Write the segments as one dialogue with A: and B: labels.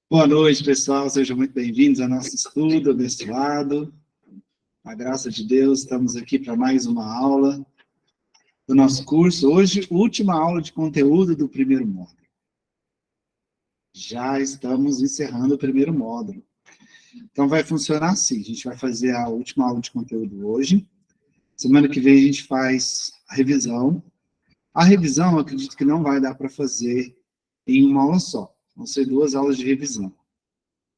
A: Boa noite, pessoal. Sejam muito bem-vindos ao nosso estudo abençoado. A graça de Deus, estamos aqui para mais uma aula do nosso curso. Hoje, última aula de conteúdo do primeiro módulo. Já estamos encerrando o primeiro módulo. Então, vai funcionar assim. A gente vai fazer a última aula de conteúdo hoje. Semana que vem a gente faz a revisão. A revisão, eu acredito que não vai dar para fazer em uma aula só. Vão ser 2 aulas de revisão.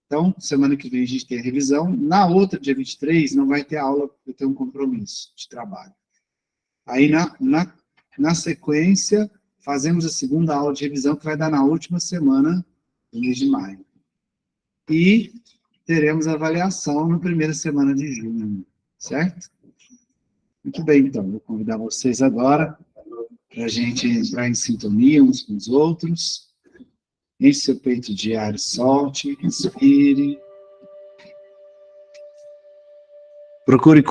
A: Então, semana que vem a gente tem a revisão. Na outra, dia 23, não vai ter aula, porque eu tenho um compromisso de trabalho. Aí, na sequência, fazemos a segunda aula de revisão, que vai dar na última semana do mês de maio. E teremos a avaliação na primeira semana de junho, certo? Muito bem, então, vou convidar vocês agora para a gente entrar em sintonia uns com os outros. Enche seu peito de ar e solte, respire. Procure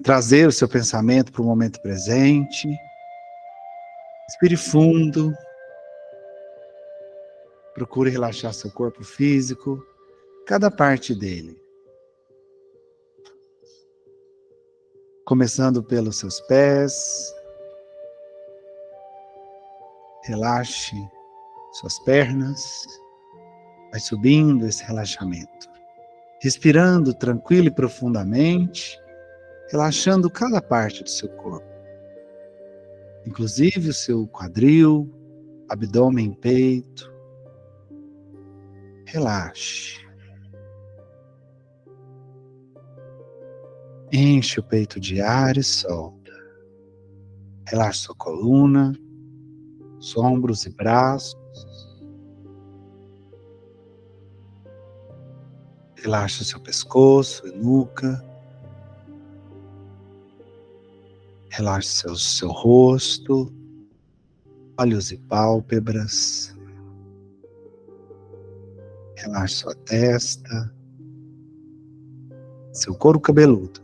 A: trazer o seu pensamento para o momento presente. Respire fundo. Procure relaxar seu corpo físico, cada parte dele. Começando pelos seus pés. Relaxe suas pernas. Vai subindo esse relaxamento. Respirando tranquilo e profundamente, relaxando cada parte do seu corpo. Inclusive o seu quadril, abdômen e peito. Relaxe. Enche o peito de ar e solta. Relaxe sua coluna, os ombros e braços. Relaxe o seu pescoço e nuca. Relaxe seu rosto, olhos e pálpebras. Relaxe sua testa, seu couro cabeludo.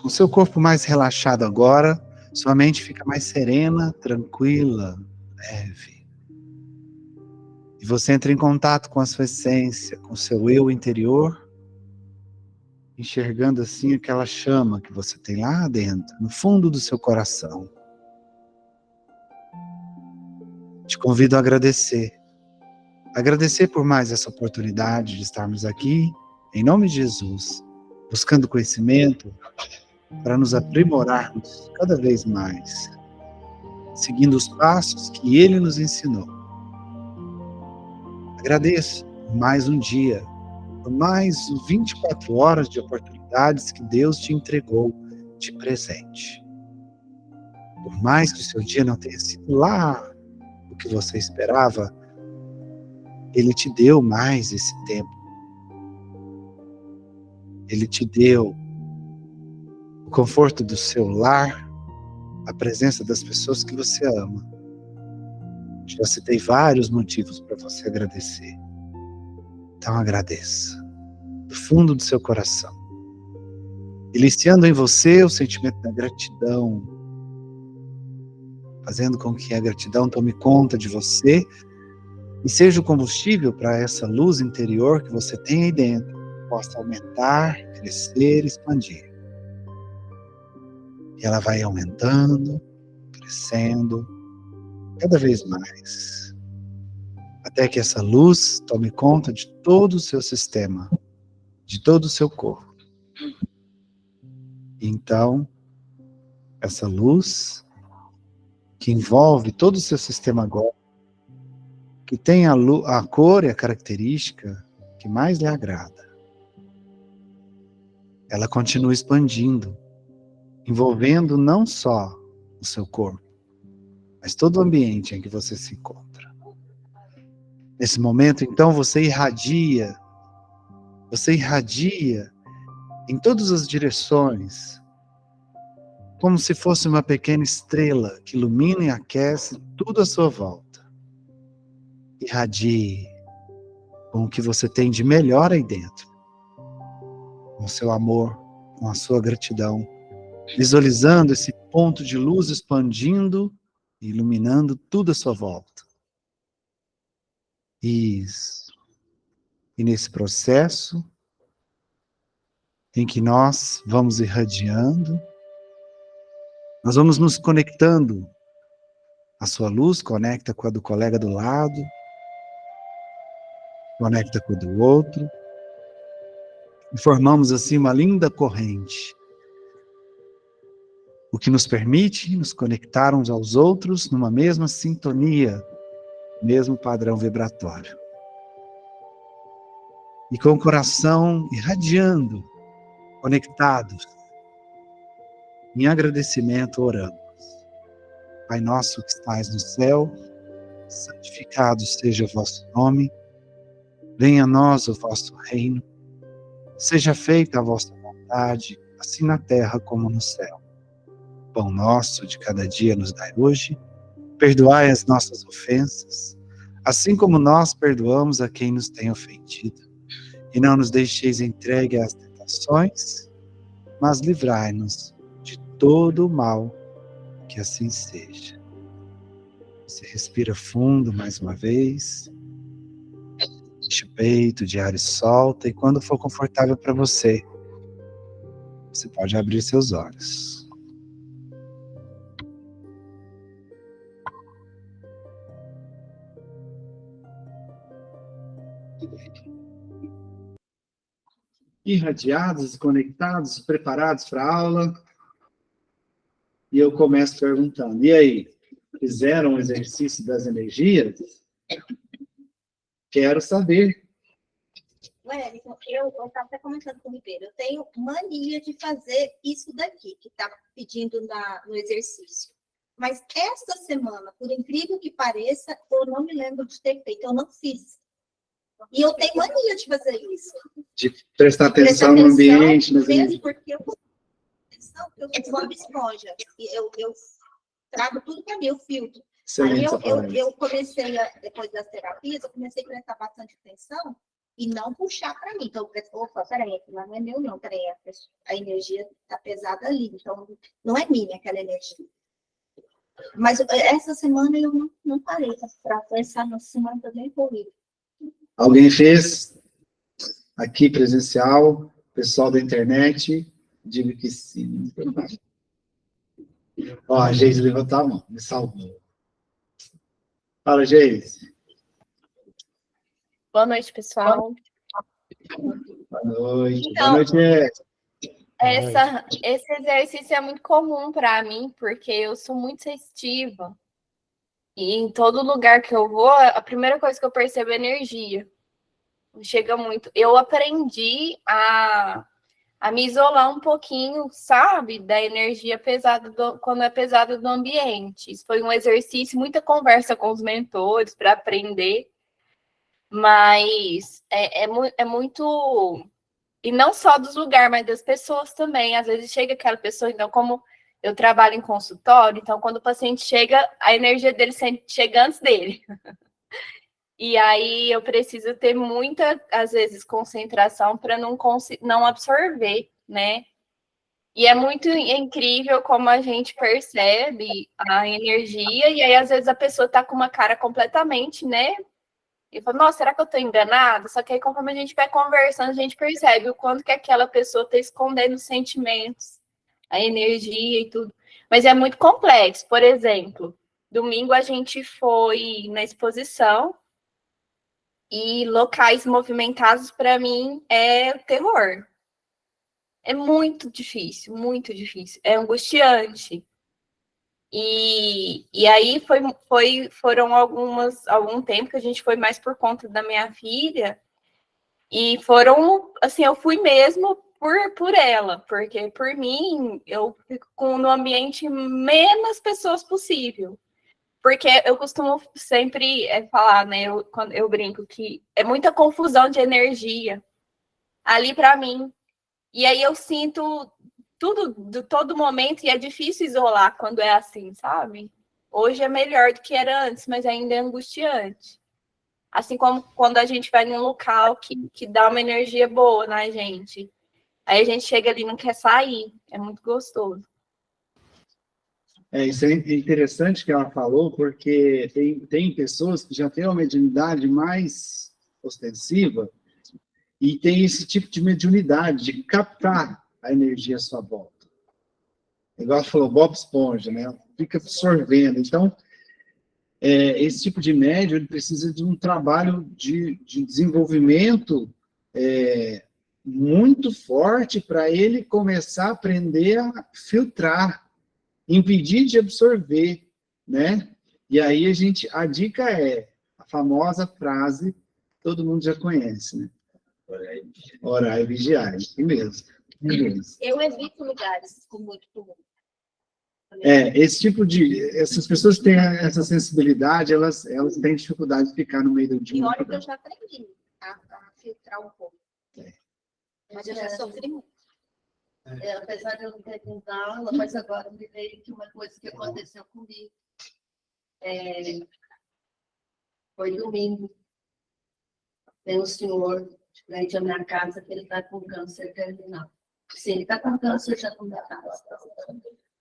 A: Com seu corpo mais relaxado agora, sua mente fica mais serena, tranquila, leve. E você entra em contato com a sua essência, com o seu eu interior, enxergando assim aquela chama que você tem lá dentro, no fundo do seu coração. Te convido a agradecer. Agradecer por mais essa oportunidade de estarmos aqui, em nome de Jesus, buscando conhecimento para nos aprimorarmos cada vez mais, seguindo os passos que Ele nos ensinou. Agradeço por mais um dia, por mais 24 horas de oportunidades que Deus te entregou de presente. Por mais que o seu dia não tenha sido lá o que você esperava, Ele te deu mais esse tempo. Ele te deu o conforto do seu lar, a presença das pessoas que você ama. Já citei vários motivos para você agradecer. Então agradeça, do fundo do seu coração. Iniciando em você o sentimento da gratidão, fazendo com que a gratidão tome conta de você e seja o combustível para essa luz interior que você tem aí dentro, possa aumentar, crescer e expandir. E ela vai aumentando, crescendo, cada vez mais, até que essa luz tome conta de todo o seu sistema, de todo o seu corpo. Então, essa luz que envolve todo o seu sistema agora, que tem a cor e a característica que mais lhe agrada, ela continua expandindo, envolvendo não só o seu corpo, mas todo o ambiente em que você se encontra. Nesse momento, então, você irradia em todas as direções, como se fosse uma pequena estrela que ilumina e aquece tudo à sua volta. Irradie com o que você tem de melhor aí dentro, com o seu amor, com a sua gratidão, visualizando esse ponto de luz expandindo iluminando tudo à sua volta. Isso. E nesse processo em que nós vamos irradiando, nós vamos nos conectando. A sua luz conecta com a do colega do lado, conecta com a do outro, e formamos assim uma linda corrente, o que nos permite nos conectar uns aos outros numa mesma sintonia, mesmo padrão vibratório. E com o coração irradiando, conectados, em agradecimento oramos. Pai nosso que estais no céu, santificado seja o vosso nome, venha a nós o vosso reino, seja feita a vossa vontade, assim na terra como no céu. O pão nosso de cada dia nos dai hoje, perdoai as nossas ofensas, assim como nós perdoamos a quem nos tem ofendido. E não nos deixeis entregue às tentações, mas livrai-nos de todo o mal, que assim seja. Você respira fundo mais uma vez, enche o peito de ar e solta, e quando for confortável para você, você pode abrir seus olhos. Irradiados, conectados, preparados para a aula. E eu começo perguntando, e aí, fizeram o exercício das energias? Quero saber.
B: Wellington, eu estava até comentando com o Ribeiro, eu tenho mania de fazer isso daqui, que está pedindo no exercício. Mas esta semana, por incrível que pareça, eu não me lembro de ter feito, eu não fiz. E eu tenho mania de fazer isso.
A: De prestar atenção no ambiente.
B: Mesmo porque eu sou uma esponja. Eu trago tudo para mim, eu filtro. Aí eu comecei, depois das terapias, eu comecei a prestar bastante atenção e não puxar para mim. Então, opa, peraí, aquilo não é meu, não, peraí, a energia está pesada ali, então não é minha aquela energia. Mas essa semana eu não parei para pensar na semana também corrida.
A: Alguém fez aqui presencial, pessoal da internet, digo que sim. Ó, a Geise levantou a mão, me salvou. Fala, Geise.
C: Boa noite, pessoal.
A: Boa noite.
C: Então,
A: boa noite.
C: Esse exercício é muito comum para mim, porque eu sou muito sensitiva. E em todo lugar que eu vou, a primeira coisa que eu percebo é energia. Chega muito. Eu aprendi a me isolar um pouquinho, sabe? Da energia pesada, quando é pesada do ambiente. Isso foi um exercício, muita conversa com os mentores para aprender. Mas é muito... E não só dos lugares, mas das pessoas também. Às vezes chega aquela pessoa, então, como eu trabalho em consultório, então, quando o paciente chega, a energia dele chega antes dele. E aí eu preciso ter muita, às vezes, concentração para não absorver, né? E é muito incrível como a gente percebe a energia, e aí, às vezes, a pessoa está com uma cara completamente, né? E fala, nossa, será que eu estou enganada? Só que aí, conforme a gente vai conversando, a gente percebe o quanto que aquela pessoa está escondendo os sentimentos, a energia e tudo. Mas é muito complexo. Por exemplo, domingo a gente foi na exposição e locais movimentados, para mim, é terror. É muito difícil, muito difícil. É angustiante. E aí foram algum tempo que a gente foi mais por conta da minha filha, e foram, assim, eu fui mesmo por ela, porque por mim, eu fico no ambiente menos pessoas possível. Porque eu costumo sempre falar, né, quando eu brinco, que é muita confusão de energia ali para mim. E aí eu sinto tudo, de todo momento, e é difícil isolar quando é assim, sabe? Hoje é melhor do que era antes, mas ainda é angustiante. Assim como quando a gente vai num local que dá uma energia boa na gente. Aí a gente chega ali e não quer sair. É muito gostoso.
A: Isso é interessante que ela falou, porque tem pessoas que já têm uma mediunidade mais ostensiva e tem esse tipo de mediunidade, de captar a energia à sua volta. Igual você falou, Bob Esponja, né? Fica absorvendo. Então, esse tipo de médium, ele precisa de um trabalho de desenvolvimento muito forte para ele começar a aprender a filtrar, impedir de absorver, né? E aí a dica é a famosa frase, todo mundo já conhece, né? Orar e vigiar, isso mesmo.
B: Eu evito lugares com muito tumulto.
A: Essas pessoas que têm essa sensibilidade, elas têm dificuldade de ficar no meio de
B: E
A: uma...
B: olha que eu já aprendi a filtrar um pouco. Mas eu já sofri muito.
D: Apesar de eu não ter vindo aula, mas agora me veio que uma coisa que aconteceu comigo. Foi domingo. Tem um senhor frente à minha casa que ele está com câncer terminal. Sim, ele está com câncer já com casa.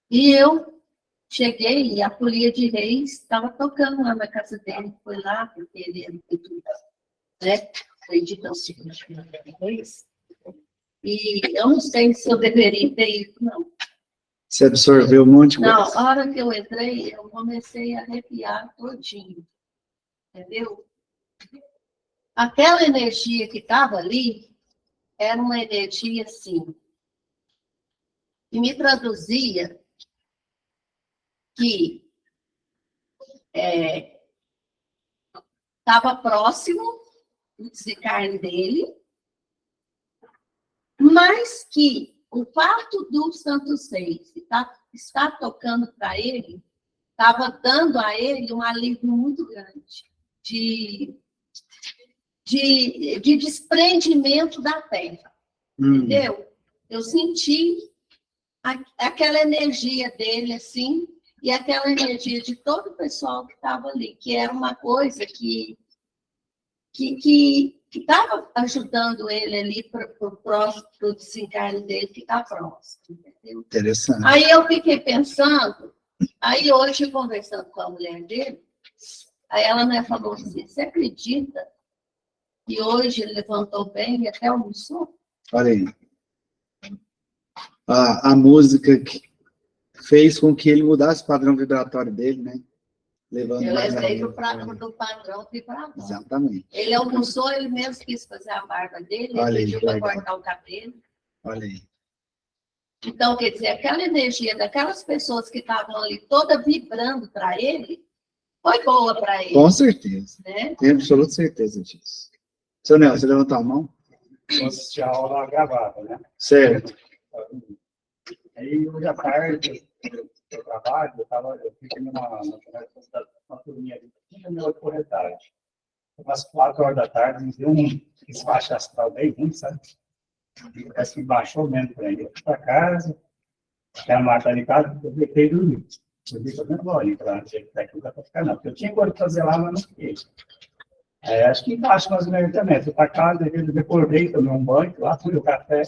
D: E eu cheguei e a folia de reis estava tocando lá na casa dele. Foi lá, porque ele é muito, né? Acredita no ciclo de reis. E eu não sei se eu deveria ter ido, não.
A: Você absorveu um monte de coisa?
D: Não, a hora que eu entrei, eu comecei a arrepiar todinho. Entendeu? Aquela energia que estava ali era uma energia, assim, que me traduzia que estava próximo do desencarne dele, mas que o fato do Santo Seis estar tocando para ele, estava dando a ele um alívio muito grande de desprendimento da Terra, entendeu? Eu senti aquela energia dele, assim, e aquela energia de todo o pessoal que estava ali, que era uma coisa que estava ajudando ele ali para o desencarne dele, que está próximo, entendeu?
A: Interessante.
D: Aí eu fiquei pensando, aí hoje, conversando com a mulher dele, aí ela me falou assim, você acredita que hoje ele levantou bem e até almoçou?
A: Olha aí. A música que fez com que ele mudasse o padrão vibratório dele, né? Levando
D: Eu
A: mais
D: levei
A: a...
D: do padrão vibratório.
A: Exatamente.
D: Ele almoçou, ele mesmo quis fazer a barba dele,
A: Olha
D: ele
A: aí,
D: pediu para
A: legal.
D: cortar o cabelo.
A: Olha aí.
D: Então, quer dizer, aquela energia daquelas pessoas que estavam ali toda vibrando para ele, foi boa para ele.
A: Com certeza.
D: Né?
A: Tenho absoluta certeza disso. Seu Nelson, você levantou a mão?
E: Eu assisti a aula gravada, né?
A: Certo.
E: Aí, hoje à tarde, eu trabalho, eu fiquei numa turminha ali, uma corretagem. Umas 4 horas da tarde, me deu um desbaixo astral bem ruim, sabe? Parece que baixou mesmo para ir para casa, a Marta ali em casa, eu deitei e dormi. Eu disse, eu não vou ali para técnica para ficar, não, porque eu tinha coisa para fazer lá, mas não fiquei. Acho que embaixo mais ou menos também. Fui para casa, eu acordei, tomei um banho, lá fui o café,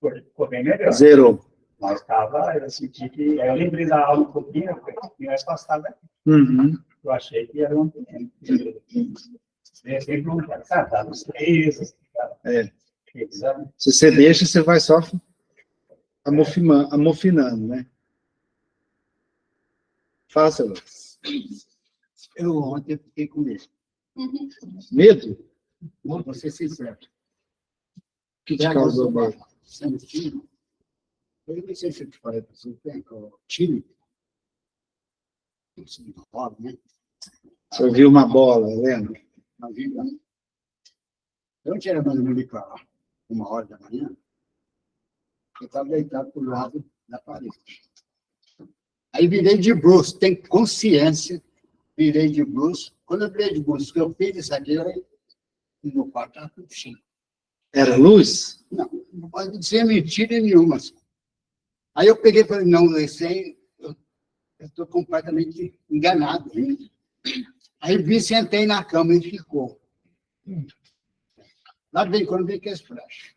E: ficou bem melhor.
A: Zerou.
E: Mas eu senti que. Aí eu lembrei da aula um pouquinho, eu mais passava aqui. Eu achei que era um tempo. Sempre um cara, tá nos 3,
A: Se você deixa, você vai só amofinando, né? Fala, seu Lucas.
F: Eu ontem fiquei com medo.
A: Medo?
F: Vou ser sincero.
A: O que te causou medo?
F: Sendo filho, eu não sei se eu te falei para você, o time, né?
A: Você viu uma bola, lembra?
F: Na vida. Eu tinha mais ou menos 1h da manhã, eu estava deitado para o lado da parede. Aí virei de bruço, tem consciência, virei de bruço. Quando eu virei de bruço, que eu fiz isso aqui, no meu quarto estava tudo cheio.
A: Era luz?
F: Não pode dizer mentira nenhuma. Aí eu peguei e falei, não, eu estou completamente enganado. Hein? Aí vi, sentei na cama e ficou. Lá vem quando vem aqueles flash.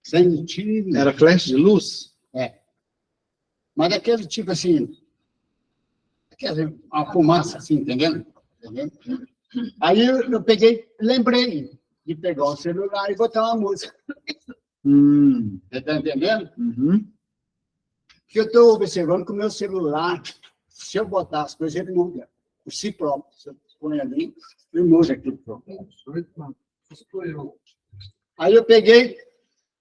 F: Sem mentira nenhuma.
A: Era flash de luz?
F: Mas aquele tipo assim, quer dizer, uma fumaça assim, entendeu? Aí eu peguei, lembrei de pegar o celular e botar uma música. Você está entendendo?
A: Uhum.
F: Porque eu estou observando que o meu celular, se eu botar as coisas, ele muda. Por si próprio. Se eu põe ali, ele muda aqui. Aí eu peguei,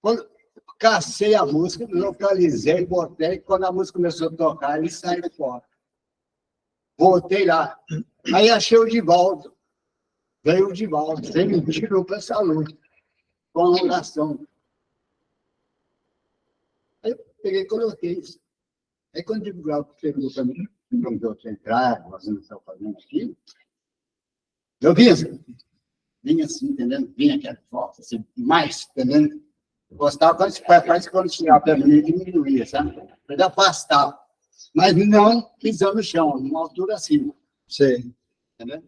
F: quando cacei a música, localizei, botei, quando a música começou a tocar, ele saiu fora. Voltei lá. Aí achei o Divaldo. Veio o Divaldo. Ele me tirou para essa luz, com a oração. Aí eu peguei e coloquei isso. Aí quando o Divaldo pegou para mim, não deu para entrar, nós não estamos fazendo aqui, eu vinha assim, entendendo? Vinha aquela foto, assim, mais, entendendo? Eu gostava quando quando chegava para mim, diminuía, sabe? Para afastar. Mas não pisando no chão, numa altura acima.
A: Sei.
F: Entendeu?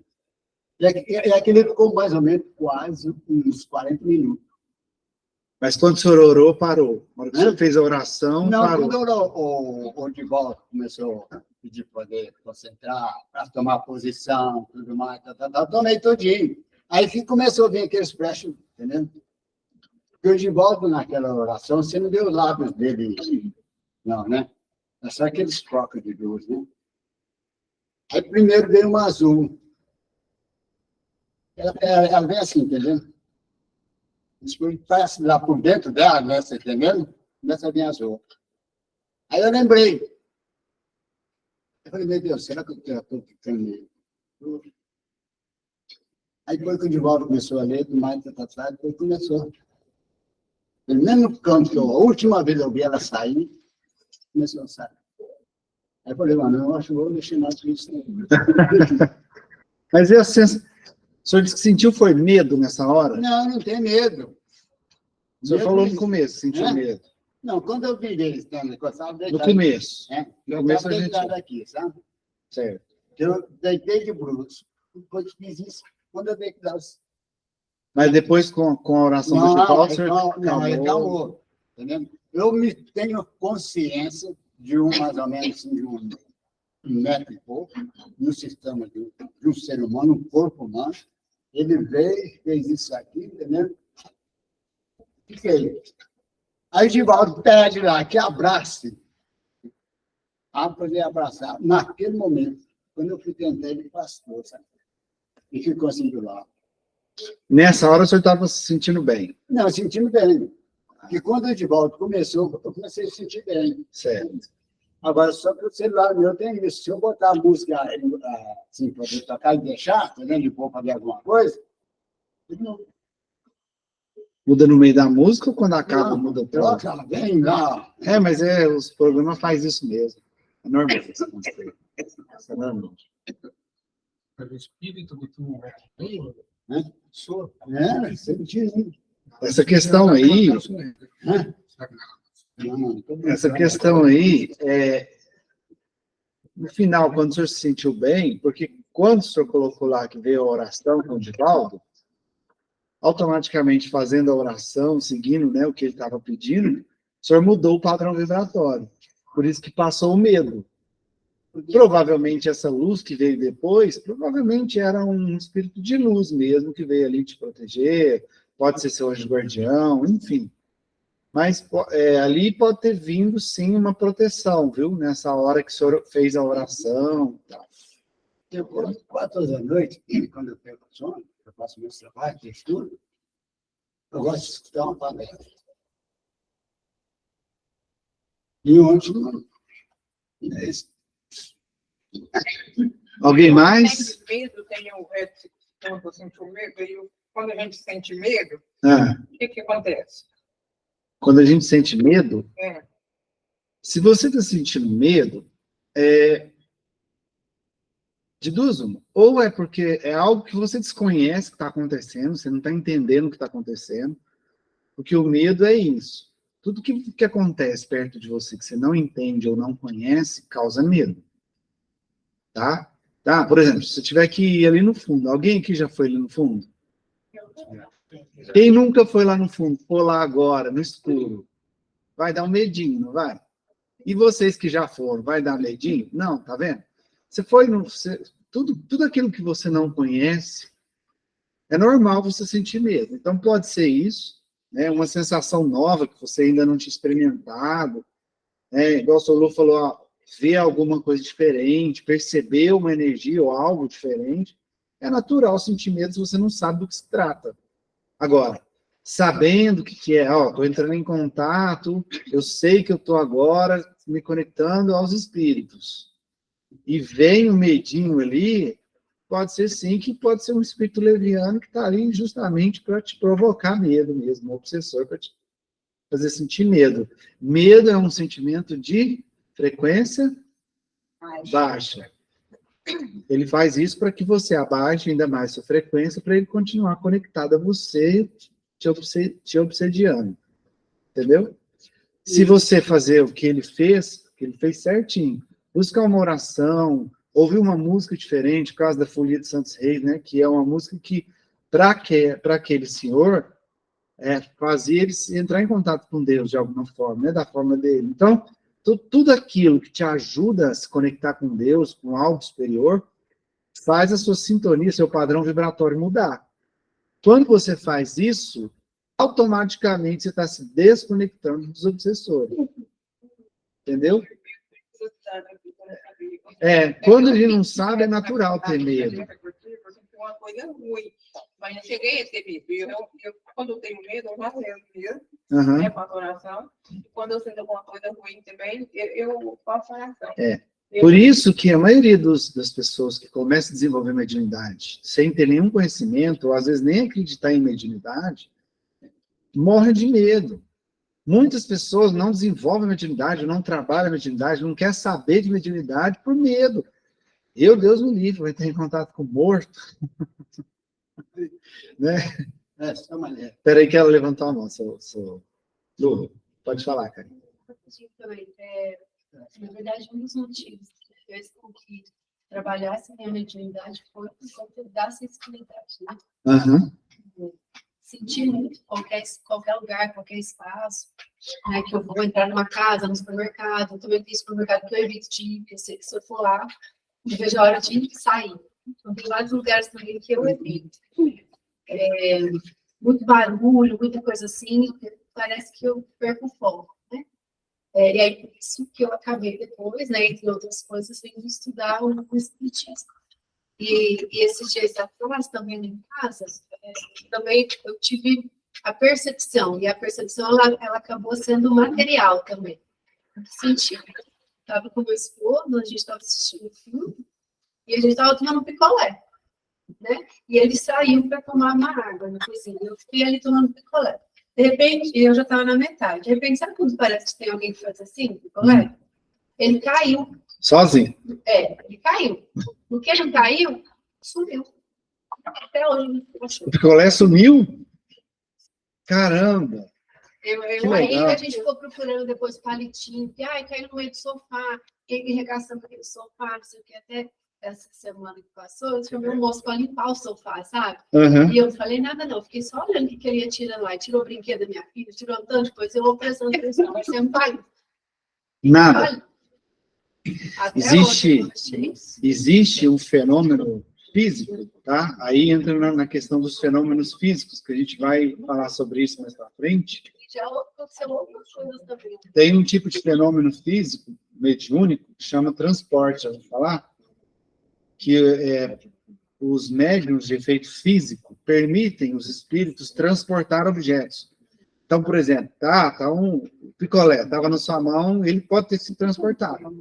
F: E aquele ficou mais ou menos quase uns 40 minutos.
A: Mas quando o senhor orou, parou. Na hora que o senhor fez a oração,
F: Não,
A: parou.
F: quando o Divaldo começou a pedir para poder concentrar, para tomar posição, tudo mais, tomei tudinho. Aí começou a vir aqueles flechos, entendeu? Porque o Divaldo, naquela oração, você não deu os lábios dele, não, né? É só aqueles trocos de luz, né? Aí primeiro veio uma azul. Ela vem assim, entendeu? Depois passa lá por dentro dela, né? Você entendendo? Começa a vir azul. Aí eu lembrei. Eu falei, meu Deus, será que eu estou ficando meio... Aí depois que o Divaldo começou a ler, do mais atrás, depois começou. No mesmo canto que a última vez eu vi ela sair, começou a sair. Aí eu falei, mano, eu acho que vou mexer mais com isso.
A: Mas e a sensação? O senhor disse que sentiu foi medo nessa hora?
F: Não, não tem medo.
A: O senhor falou no começo, sentiu medo.
F: Não, quando eu virei, estava
A: No começo.
F: Eu
A: No começo
F: estava
A: a gente...
F: deitado aqui, sabe?
A: Certo.
F: Eu deitei de bruxo. Depois fiz isso. Quando eu deitei lá...
A: Mas depois, com a oração do Divaldo, o senhor
F: ele acalmou. Entendeu? Eu tenho consciência de mais ou menos, assim, de um metro e pouco, no sistema de um ser humano, um corpo humano. Ele veio, fez isso aqui, entendeu? Fiquei. Aí o Divaldo pede lá que abrace. Ah, poder abraçar. Naquele momento, quando eu fui tentar, ele afastou, sabe? E ficou assim do lado.
A: Nessa hora o senhor estava se sentindo bem.
F: Não, sentindo bem. Porque quando o Divaldo começou, eu comecei a sentir bem.
A: Certo.
F: Agora, só que o celular meu tem isso. Se eu botar a música assim, para ele tocar e deixar, entendeu? De pôr para ver alguma coisa, ele não.
A: Muda no meio da música ou quando acaba
F: Não,
A: muda o
F: troca,
A: programa?
F: ela vem lá.
A: É, mas os programas fazem isso mesmo. É normal. Isso é normal.
E: O espírito do tu
F: Né? Senti.
A: Essa questão aí, no final, quando o senhor se sentiu bem, porque quando o senhor colocou lá que veio a oração com o Divaldo, automaticamente fazendo a oração, seguindo, né, o que ele estava pedindo, o senhor mudou o padrão vibratório. Por isso que passou o medo. Provavelmente essa luz que veio depois, provavelmente era um espírito de luz mesmo, que veio ali te proteger, pode ser seu anjo guardião, enfim. Mas ali pode ter vindo, sim, uma proteção, viu? Nessa hora que o senhor fez a oração.
F: Eu, 4 horas da noite, quando eu pego sono, eu faço meu trabalho, eu estudo, eu gosto de escutar uma palestra. E ontem, é isso.
A: Alguém mais?
G: Quando você sentiu medo, quando a gente sente medo,
A: Ah,
G: o que acontece?
A: quando a gente sente medo,
G: É.
A: se você está sentindo medo, de duas uma. Ou é porque é algo que você desconhece que está acontecendo, você não está entendendo o que está acontecendo, porque o medo é isso. Tudo que acontece perto de você que você não entende ou não conhece, causa medo. Tá? Por exemplo, se você tiver que ir ali no fundo, alguém aqui já foi ali no fundo? Quem nunca foi lá no fundo, for lá agora, no escuro, vai dar um medinho, não vai? E vocês que já foram, vai dar medinho? Não, tá vendo? Você foi no... tudo aquilo que você não conhece, é normal você sentir medo. Então, pode ser isso, né? Uma sensação nova que você ainda não tinha experimentado, né? Igual o Solô falou, ó, ver alguma coisa diferente, perceber uma energia ou algo diferente. É natural sentir medo se você não sabe do que se trata. Agora, sabendo o que é, ó, estou entrando em contato, eu sei que eu estou agora me conectando aos espíritos. E vem um medinho ali, pode ser sim, que pode ser um espírito leviano que está ali justamente para te provocar medo mesmo, um obsessor para te fazer sentir medo. Medo é um sentimento de frequência baixa. Ele faz isso para que você abaixe ainda mais sua frequência, para ele continuar conectado a você, te obsediando. Entendeu? Se você fazer o que ele fez certinho, buscar uma oração, ouvir uma música diferente, por causa da Folia de Santos Reis, né, que é uma música que, para aquele senhor, fazia ele entrar em contato com Deus de alguma forma, né, da forma dele. Então, tudo aquilo que te ajuda a se conectar com Deus, com algo superior, faz a sua sintonia, seu padrão vibratório mudar. Quando você faz isso, automaticamente você está se desconectando dos obsessores. Entendeu? Quando ele não sabe, é natural ter medo.
G: Uma coisa ruim, mas eu cheguei a ter medo. Quando eu tenho medo, eu já tenho medo,
A: Uhum.
G: com a oração. E quando eu sinto alguma coisa ruim também, eu faço oração.
A: Por isso que a maioria das pessoas que começam a desenvolver mediunidade, sem ter nenhum conhecimento, ou às vezes nem acreditar em mediunidade, morrem de medo. Muitas pessoas não desenvolvem mediunidade, não trabalham mediunidade, não querem saber de mediunidade por medo. Deus me livre, vai ter em contato com o morto. Né?
F: Essa maneira.
A: Espera aí que ela levantou a mão, Lu, pode falar, cara.
D: Na verdade, um dos motivos que fez com que trabalhasse a minha mediunidade foi por conta da sensibilidade, né?
A: Uhum.
D: Sentir muito qualquer lugar, qualquer espaço, né, que eu vou entrar numa casa, no supermercado, também tem supermercado que eu evito de ir, eu sei que se eu for lá, eu vejo a hora de sair. Então, tem vários lugares também que eu evito. Muito barulho, muita coisa assim, parece que eu perco o foco, né? E aí, por isso que eu acabei depois, né, entre outras coisas, vindo estudar o espiritismo. E esses dias atrás, também em casa, também eu tive a percepção, e a percepção, ela acabou sendo material também. Senti. Estava com meu esposo, a gente estava assistindo o filme, e a gente estava tomando picolé, né? E ele saiu para tomar uma água na cozinha. Eu fiquei ali tomando picolé. De repente, eu já estava na metade. De repente, sabe quando parece que tem alguém que faz assim, picolé? Ele caiu.
A: Sozinho?
D: Ele caiu. No que ele caiu, sumiu. Até hoje.
A: O picolé sumiu? Caramba!
D: Aí a gente ficou procurando depois palitinho, que caiu no meio do sofá, e regaçando aquele sofá, não sei o que, até essa semana que passou, eu chamei um moço para limpar o sofá, sabe?
A: Uhum.
D: E eu não falei nada não, fiquei só olhando o que ele ia tirando lá, tirou o brinquedo da minha filha, tirou tanto, depois eu vou prestando atenção, mas você não vai.
A: Nada.
D: Até
A: Existe um fenômeno físico, tá? Aí entra na questão dos fenômenos físicos, que a gente vai falar sobre isso mais para frente.
D: Já aconteceu outras coisas também.
A: Tem um tipo de fenômeno físico, mediúnico, que chama transporte, vamos falar? Que os médiuns de efeito físico permitem os espíritos transportar objetos. Então, por exemplo, tá um picolé, estava na sua mão, ele pode ter se transportado.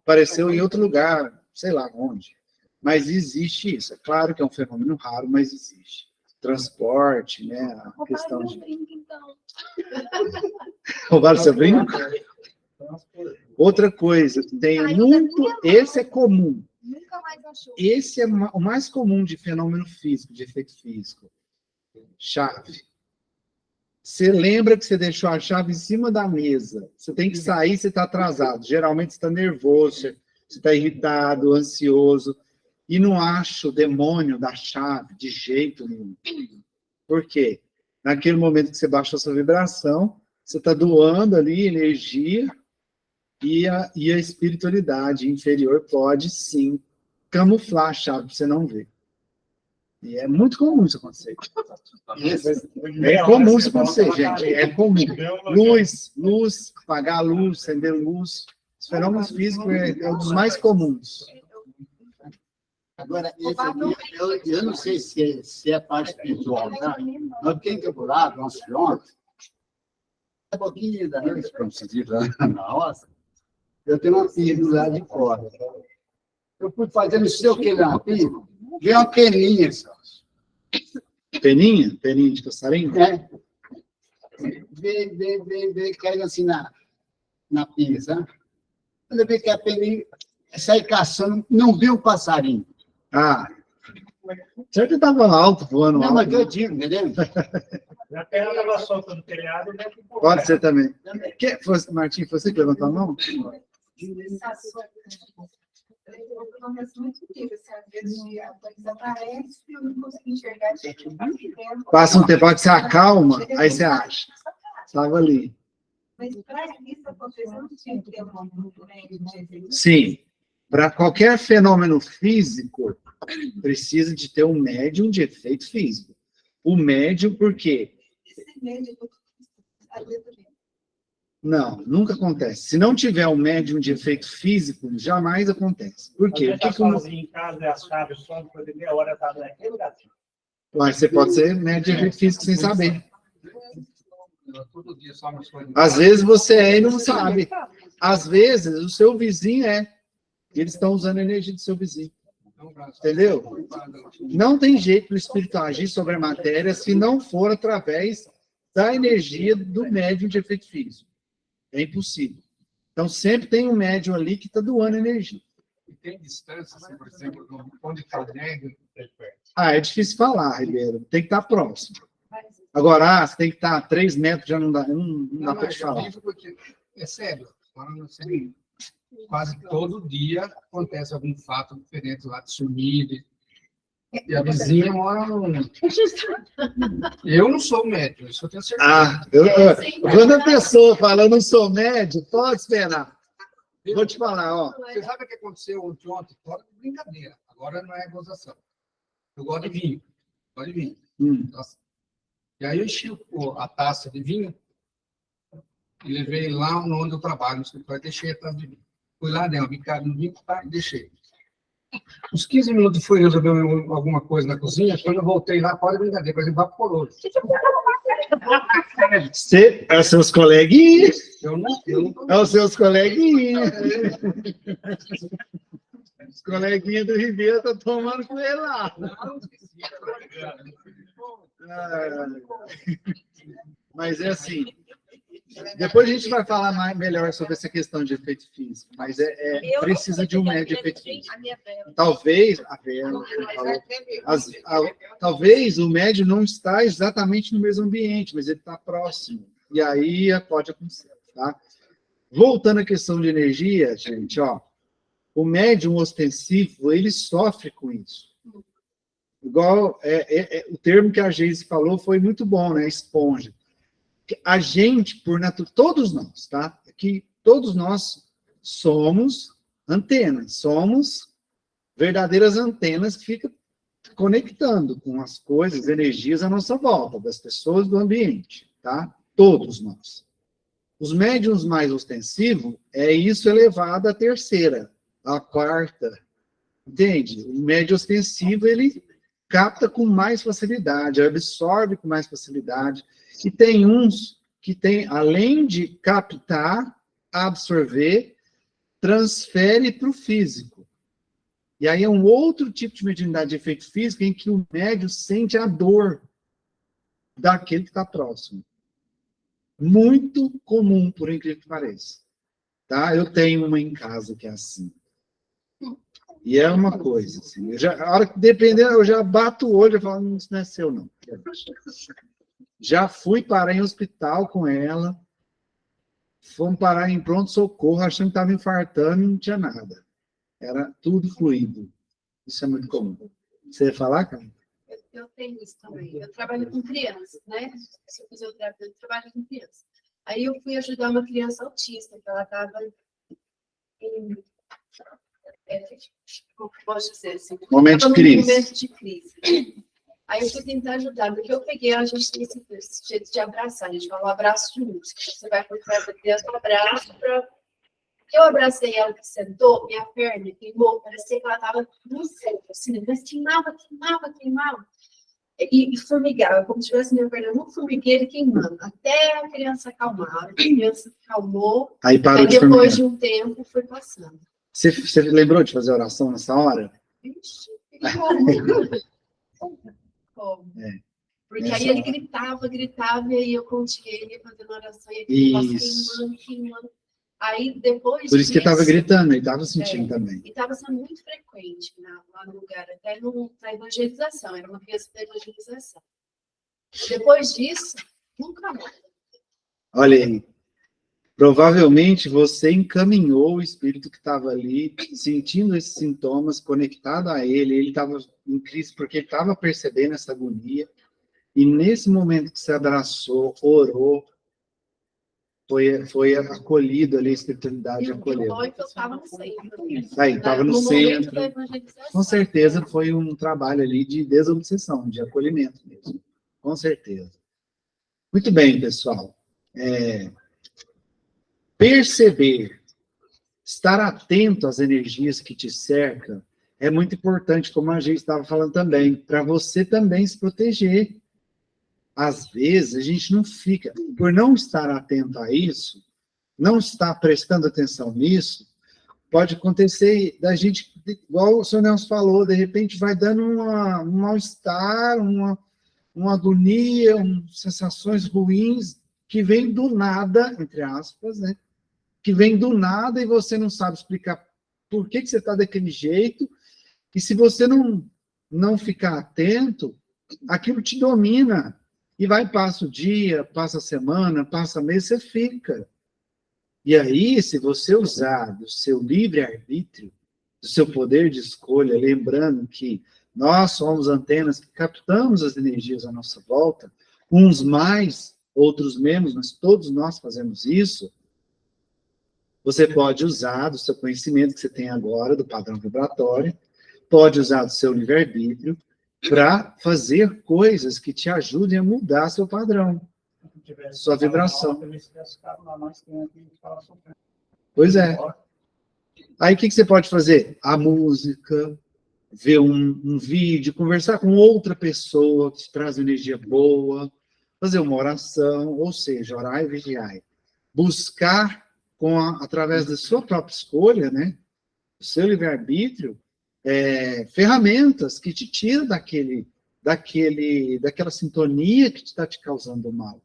A: Apareceu em outro lugar, sei lá onde. Mas existe isso. É claro que é um fenômeno raro, mas existe. Transporte, né? A questão de... Roubaram seu brinco? Outra coisa, tem muito... Esse é comum.
B: Nunca mais achou.
A: Esse é o mais comum de fenômeno físico, de efeito físico. Chave. Você lembra que você deixou a chave em cima da mesa. Você tem que sair, você está atrasado. Geralmente você está nervoso, você está irritado, ansioso. E não acha o demônio da chave de jeito nenhum. Por quê? Naquele momento que você baixou sua vibração, você está doando ali energia E a espiritualidade inferior pode, sim, camuflar a chave para você não ver. E é muito comum isso acontecer. É comum isso acontecer, gente. É comum. Luz, apagar a luz, acender luz. Os fenômenos físicos é um dos mais comuns.
F: Agora, esse aqui, eu não sei se é parte espiritual, tá? Nós quem que eu vou lá, nós ontem, um pouquinho da noite, como se diz lá na roça, eu tenho uma pia do lado de fora. Eu fui fazendo não sei o que lá na pia, veio uma peninha só.
A: Peninha? Peninha de passarinho?
F: É. Veio, caindo assim na pia, sabe? Quando eu vi que a peninha sai caçando, não viu o passarinho.
A: Ah, certo que estava alto, voando
F: Não,
A: alto.
F: mas eu digo, entendeu?
E: A terra estava solta no telhado, né?
A: Pode ser também. Martim, foi você que levantou a mão? Passa um tempo que você acalma, aí você acha. Estava ali.
B: Mas para isso acontecer, não tinha que ter um grupo de...
A: Sim. Para qualquer fenômeno físico, precisa de ter um médium de efeito físico. O médium, por quê?
B: Esse médico, às vezes,
A: não, nunca acontece. Se não tiver um médium de efeito físico, jamais acontece. Por quê?
E: Você está sozinho em casa, as chaves só depois de meia hora está naquele lugar.
A: Mas você pode ser médium de efeito físico sem saber. Às vezes você é e não sabe. Às vezes o seu vizinho é. E eles estão usando a energia do seu vizinho. Entendeu? Não tem jeito do espírito agir sobre a matéria se não for através da energia do médium de efeito físico. É impossível. Então, sempre tem um médium ali que está doando energia.
H: E tem distância, assim, por exemplo, onde está o médium?
A: É difícil falar, Ribeiro. Tem que estar próximo. Agora, você tem que estar a 3 metros, já não dá para te falar.
H: Porque, é sério, falando assim, quase todo dia acontece algum fato diferente lá de sumir. E a vizinha mora no... Eu não sou médium, isso eu tenho certeza.
A: Quando a pessoa fala, eu não sou médium, pode esperar. Vou te falar, ó.
H: Você sabe o que aconteceu ontem? Fora de brincadeira. Agora não é gozação. Eu gosto de vinho. Gosto de vinho. Nossa. E aí eu enchi a taça de vinho e levei lá onde eu trabalho, no escritório, deixei a taça de vinho. Fui lá, dei uma bicada no vinho, tá, e deixei. Uns 15 minutos fui resolver alguma coisa na cozinha, quando eu voltei lá, pode brincadeira, mas evaporou.
A: É os seus coleguinhas.
H: Eu não...
A: É os seus coleguinhas. Os coleguinhas do Ribeiro estão tomando com ele lá. Mas é assim. Depois a gente vai falar melhor sobre essa questão de efeito físico, mas precisa de um médium de efeito físico. Talvez, talvez o médium não está exatamente no mesmo ambiente, mas ele está próximo. E aí pode acontecer, tá? Voltando à questão de energia, gente, ó, o médium ostensivo, ele sofre com isso. Igual o termo que a Geise falou foi muito bom, né? Esponja. A gente, por natureza, todos nós, tá? Aqui, todos nós somos antenas, somos verdadeiras antenas que ficam conectando com as coisas, energias à nossa volta, das pessoas, do ambiente, tá? Todos nós. Os médiums mais ostensivos, isso elevado à 3ª, à 4ª, entende? O médium ostensivo, ele capta com mais facilidade, absorve com mais facilidade. E tem uns que tem, além de captar, absorver, transfere para o físico. E aí é um outro tipo de mediunidade de efeito físico em que o médium sente a dor daquele que está próximo. Muito comum, por incrível que pareça. Tá? Eu tenho uma em casa que é assim. E é uma coisa, assim, a hora que depender, eu já bato o olho e falo, isso não é seu, não. Já fui parar em hospital com ela, fomos parar em pronto-socorro, achando que estava infartando e não tinha nada. Era tudo fluido. Isso é muito comum. Você ia falar, cara?
D: Eu tenho isso também. Eu trabalho com crianças, né? Eu trabalho com crianças. Aí eu fui ajudar uma criança autista, que ela estava Como posso dizer assim?
A: Momento de
D: Tava num
A: crise.
D: momento de crise. Aí eu fui tentar ajudar, porque eu peguei, a gente tem esse jeito de abraçar, a gente fala um abraço de música. Você vai por trás da criança, um abraço para. Eu abracei ela que sentou, minha perna queimou, parecia que ela estava no centro, assim, mas queimava. E formigava, como se tivesse minha perna num formigueiro queimando, até a criança acalmar. A criança acalmou,
A: Aí parou
D: aí
A: de
D: depois
A: formigar.
D: de um tempo foi passando.
A: Você lembrou de fazer oração nessa hora?
D: Ixi, como?
A: É.
D: Porque
A: Nessa
D: aí ele
A: hora.
D: gritava, e aí eu continuei fazendo oração, e aquele negócio queimando. Aí depois
A: Por isso que ele estava
D: disso,
A: gritando, ele estava sentindo também.
D: e estava sendo muito frequente lá no lugar, até na evangelização, era uma criança da evangelização. Depois disso, nunca mais.
A: Olha aí. Provavelmente você encaminhou o espírito que estava ali, sentindo esses sintomas, conectado a ele estava em crise porque ele estava percebendo essa agonia, e nesse momento que você abraçou, orou, foi acolhido ali, a espiritualidade acolheu.
D: Foi que eu estava no centro.
A: Aí, estava no
D: momento
A: centro.
D: da evangelização.
A: Com certeza foi um trabalho ali de desobsessão, de acolhimento mesmo. Com certeza. Muito bem, pessoal. Perceber, estar atento às energias que te cercam é muito importante, como a gente estava falando também, para você também se proteger. Às vezes, a gente não fica, por não estar atento a isso, não estar prestando atenção nisso, pode acontecer da gente, igual o senhor Nelson falou, de repente vai dando um mal-estar, uma agonia, sensações ruins, que vem do nada, entre aspas, né? Que vem do nada e você não sabe explicar por que você está daquele jeito, e se você não ficar atento, aquilo te domina, e passa o dia, passa a semana, passa mês, você fica. E aí, se você usar do seu livre-arbítrio, do seu poder de escolha, lembrando que nós somos antenas que captamos as energias à nossa volta, uns mais, outros menos, mas todos nós fazemos isso, você pode usar do seu conhecimento que você tem agora, do padrão vibratório, pode usar do seu livre-arbítrio para fazer coisas que te ajudem a mudar seu padrão, sua vibração. Pois é. Aí o que você pode fazer? A música, ver um vídeo, conversar com outra pessoa que te traz energia boa, fazer uma oração, ou seja, orar e vigiar. Buscar, através da sua própria escolha, né, do seu livre-arbítrio, ferramentas que te tiram daquela sintonia que está te causando mal.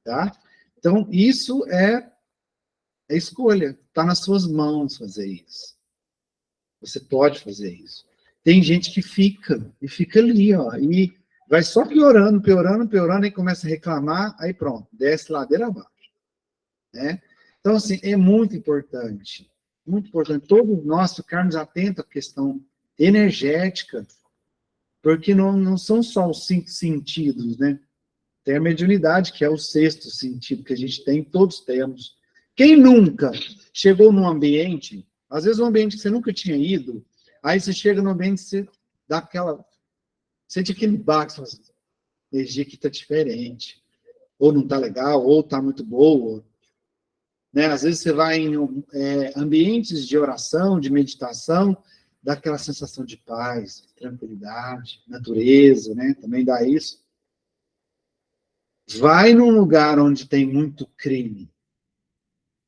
A: Tá? Então, isso é escolha. Está nas suas mãos fazer isso. Você pode fazer isso. Tem gente que fica ali, ó, e vai só piorando, e começa a reclamar, aí pronto, desce ladeira abaixo. Né? Então, assim, é muito importante todos nós ficarmos atentos à questão energética, porque não são só os 5 sentidos, né? Tem a mediunidade, que é o 6º sentido que a gente tem, todos temos. Quem nunca chegou num ambiente, às vezes um ambiente que você nunca tinha ido, aí você chega num ambiente e você dá sente aquele baque, assim, a energia aqui está diferente, ou não está legal, ou está muito boa. Né? Às vezes você vai em ambientes de oração, de meditação, dá aquela sensação de paz, tranquilidade, natureza, né? Também dá isso. Vai num lugar onde tem muito crime.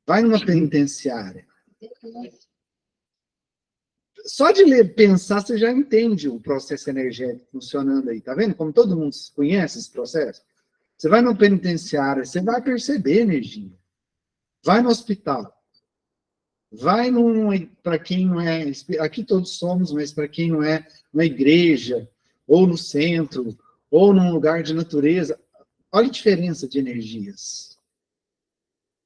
A: Vai numa penitenciária. Só de pensar, você já entende o processo energético funcionando aí. Tá vendo? Como todo mundo conhece esse processo. Você vai numa penitenciária, você vai perceber energia. Vai no hospital. Vai para quem não é... Aqui todos somos, mas para quem não é na igreja, ou no centro, ou num lugar de natureza... Olha a diferença de energias.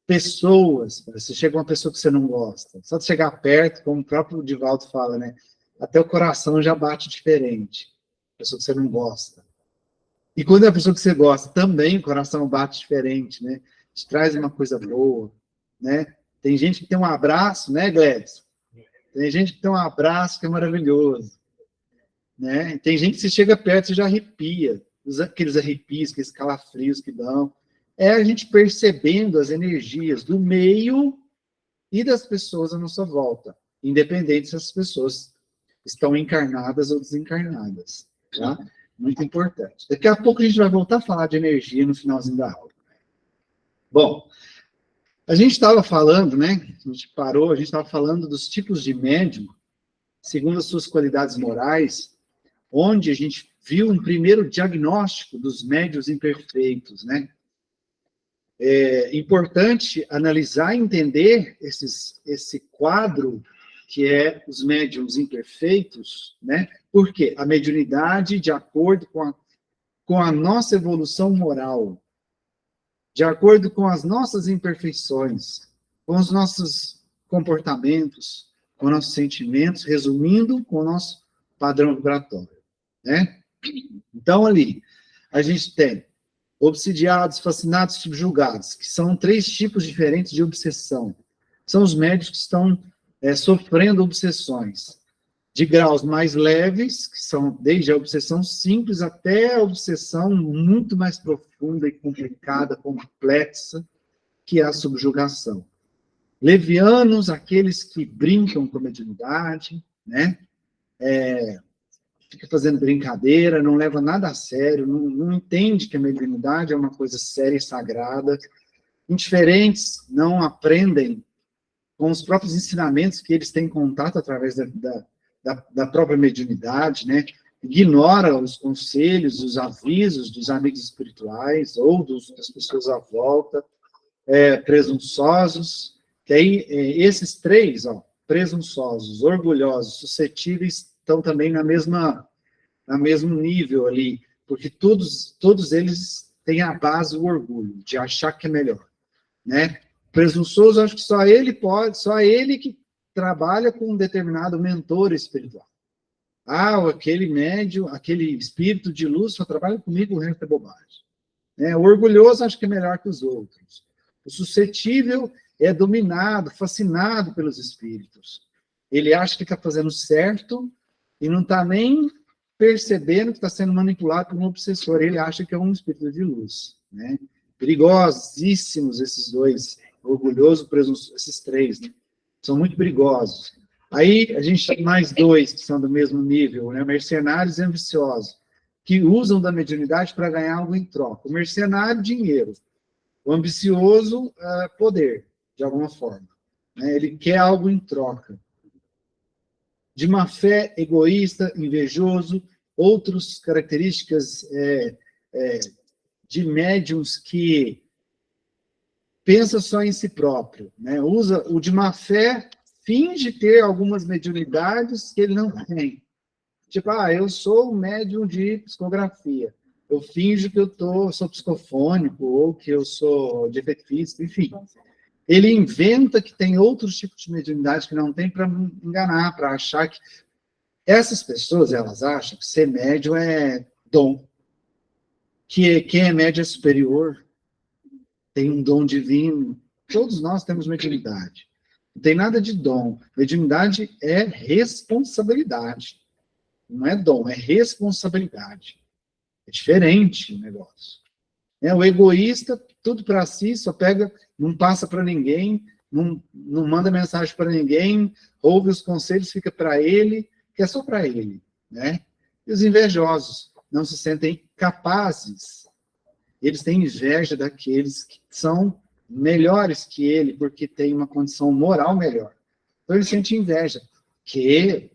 A: Pessoas, você chega uma pessoa que você não gosta, só de chegar perto, como o próprio Divaldo fala, né? Até o coração já bate diferente. Pessoa que você não gosta. E quando é a pessoa que você gosta, também o coração bate diferente, né? Te traz uma coisa boa, né? Tem gente que tem um abraço, né, Gladys? Tem gente que tem um abraço que é maravilhoso. Né? Tem gente que se chega perto e já arrepia. Aqueles arrepios, aqueles calafrios que dão. É a gente percebendo as energias do meio e das pessoas à nossa volta, independente se as pessoas estão encarnadas ou desencarnadas. Tá? Muito importante. Daqui a pouco a gente vai voltar a falar de energia no finalzinho da aula. Bom, a gente estava falando, né? A gente estava falando dos tipos de médium, segundo as suas qualidades morais, onde a gente viu um primeiro diagnóstico dos médiuns imperfeitos, né? É importante analisar e entender esse quadro que é os médiuns imperfeitos, né? Porque a mediunidade, de acordo com a nossa evolução moral, de acordo com as nossas imperfeições, com os nossos comportamentos, com nossos sentimentos, resumindo, com o nosso padrão vibratório, né? Então, ali, a gente tem obsidiados, fascinados, subjugados, que são 3 tipos diferentes de obsessão. São os médios que estão sofrendo obsessões de graus mais leves, que são desde a obsessão simples até a obsessão muito mais profunda e complicada, complexa, que é a subjugação. Levianos, aqueles que brincam com a mediunidade, né? Fica fazendo brincadeira, não leva nada a sério, não entende que a mediunidade é uma coisa séria e sagrada. Indiferentes, não aprendem com os próprios ensinamentos que eles têm contato através da própria mediunidade, né? Ignora os conselhos, os avisos dos amigos espirituais ou das pessoas à volta, presunçosos, que aí esses 3, presunçosos, orgulhosos, suscetíveis, estão também no mesmo nível ali, porque todos eles têm a base do orgulho, de achar que é melhor, né? Presunçoso, acho que só ele que trabalha com um determinado mentor espiritual. Aquele médium, aquele espírito de luz só trabalha comigo, o resto é bobagem. O orgulhoso acho que é melhor que os outros. O suscetível é dominado, fascinado pelos espíritos. Ele acha que está fazendo certo e não está nem percebendo que está sendo manipulado por um obsessor. Ele acha que é um espírito de luz, né? Perigosíssimos esses 2, orgulhoso, presunçoso, esses 3, né? São muito perigosos. Aí a gente tem mais 2 que são do mesmo nível, né? Mercenários e ambiciosos, que usam da mediunidade para ganhar algo em troca. O mercenário, dinheiro. O ambicioso, poder, de alguma forma, né? Ele quer algo em troca. De má fé, egoísta, invejoso, outras características de médiums que pensa só em si próprio, né? O de má fé finge ter algumas mediunidades que ele não tem. Tipo, eu sou um médium de psicografia. Eu finjo que eu sou psicofônico, ou que eu sou defeitista, enfim. Ele inventa que tem outros tipos de mediunidade que não tem para enganar, para achar que... Essas pessoas, elas acham que ser médium é dom. Que quem é médium é superior, tem um dom divino. Todos nós temos mediunidade. Não tem nada de dom. Mediunidade é responsabilidade. Não é dom, é responsabilidade. É diferente o negócio. O egoísta, tudo para si, só pega, não passa para ninguém, não manda mensagem para ninguém, ouve os conselhos, fica para ele, que é só para ele, né? E os invejosos não se sentem capazes. Eles têm inveja daqueles que são melhores que ele, porque tem uma condição moral melhor. Então, eles sentem inveja. Que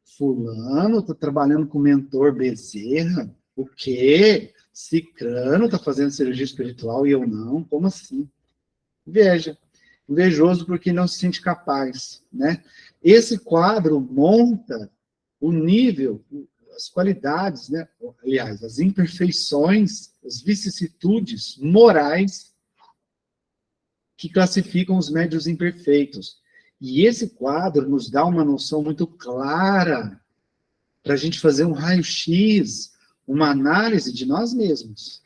A: fulano está trabalhando com o mentor Bezerra? O quê? Cicrano está fazendo cirurgia espiritual e eu não? Como assim? Inveja. Invejoso porque não se sente capaz, né? Esse quadro monta o nível, as qualidades, né? Aliás, as imperfeições, as vicissitudes morais que classificam os médiuns imperfeitos. E esse quadro nos dá uma noção muito clara para a gente fazer um raio-x, uma análise de nós mesmos.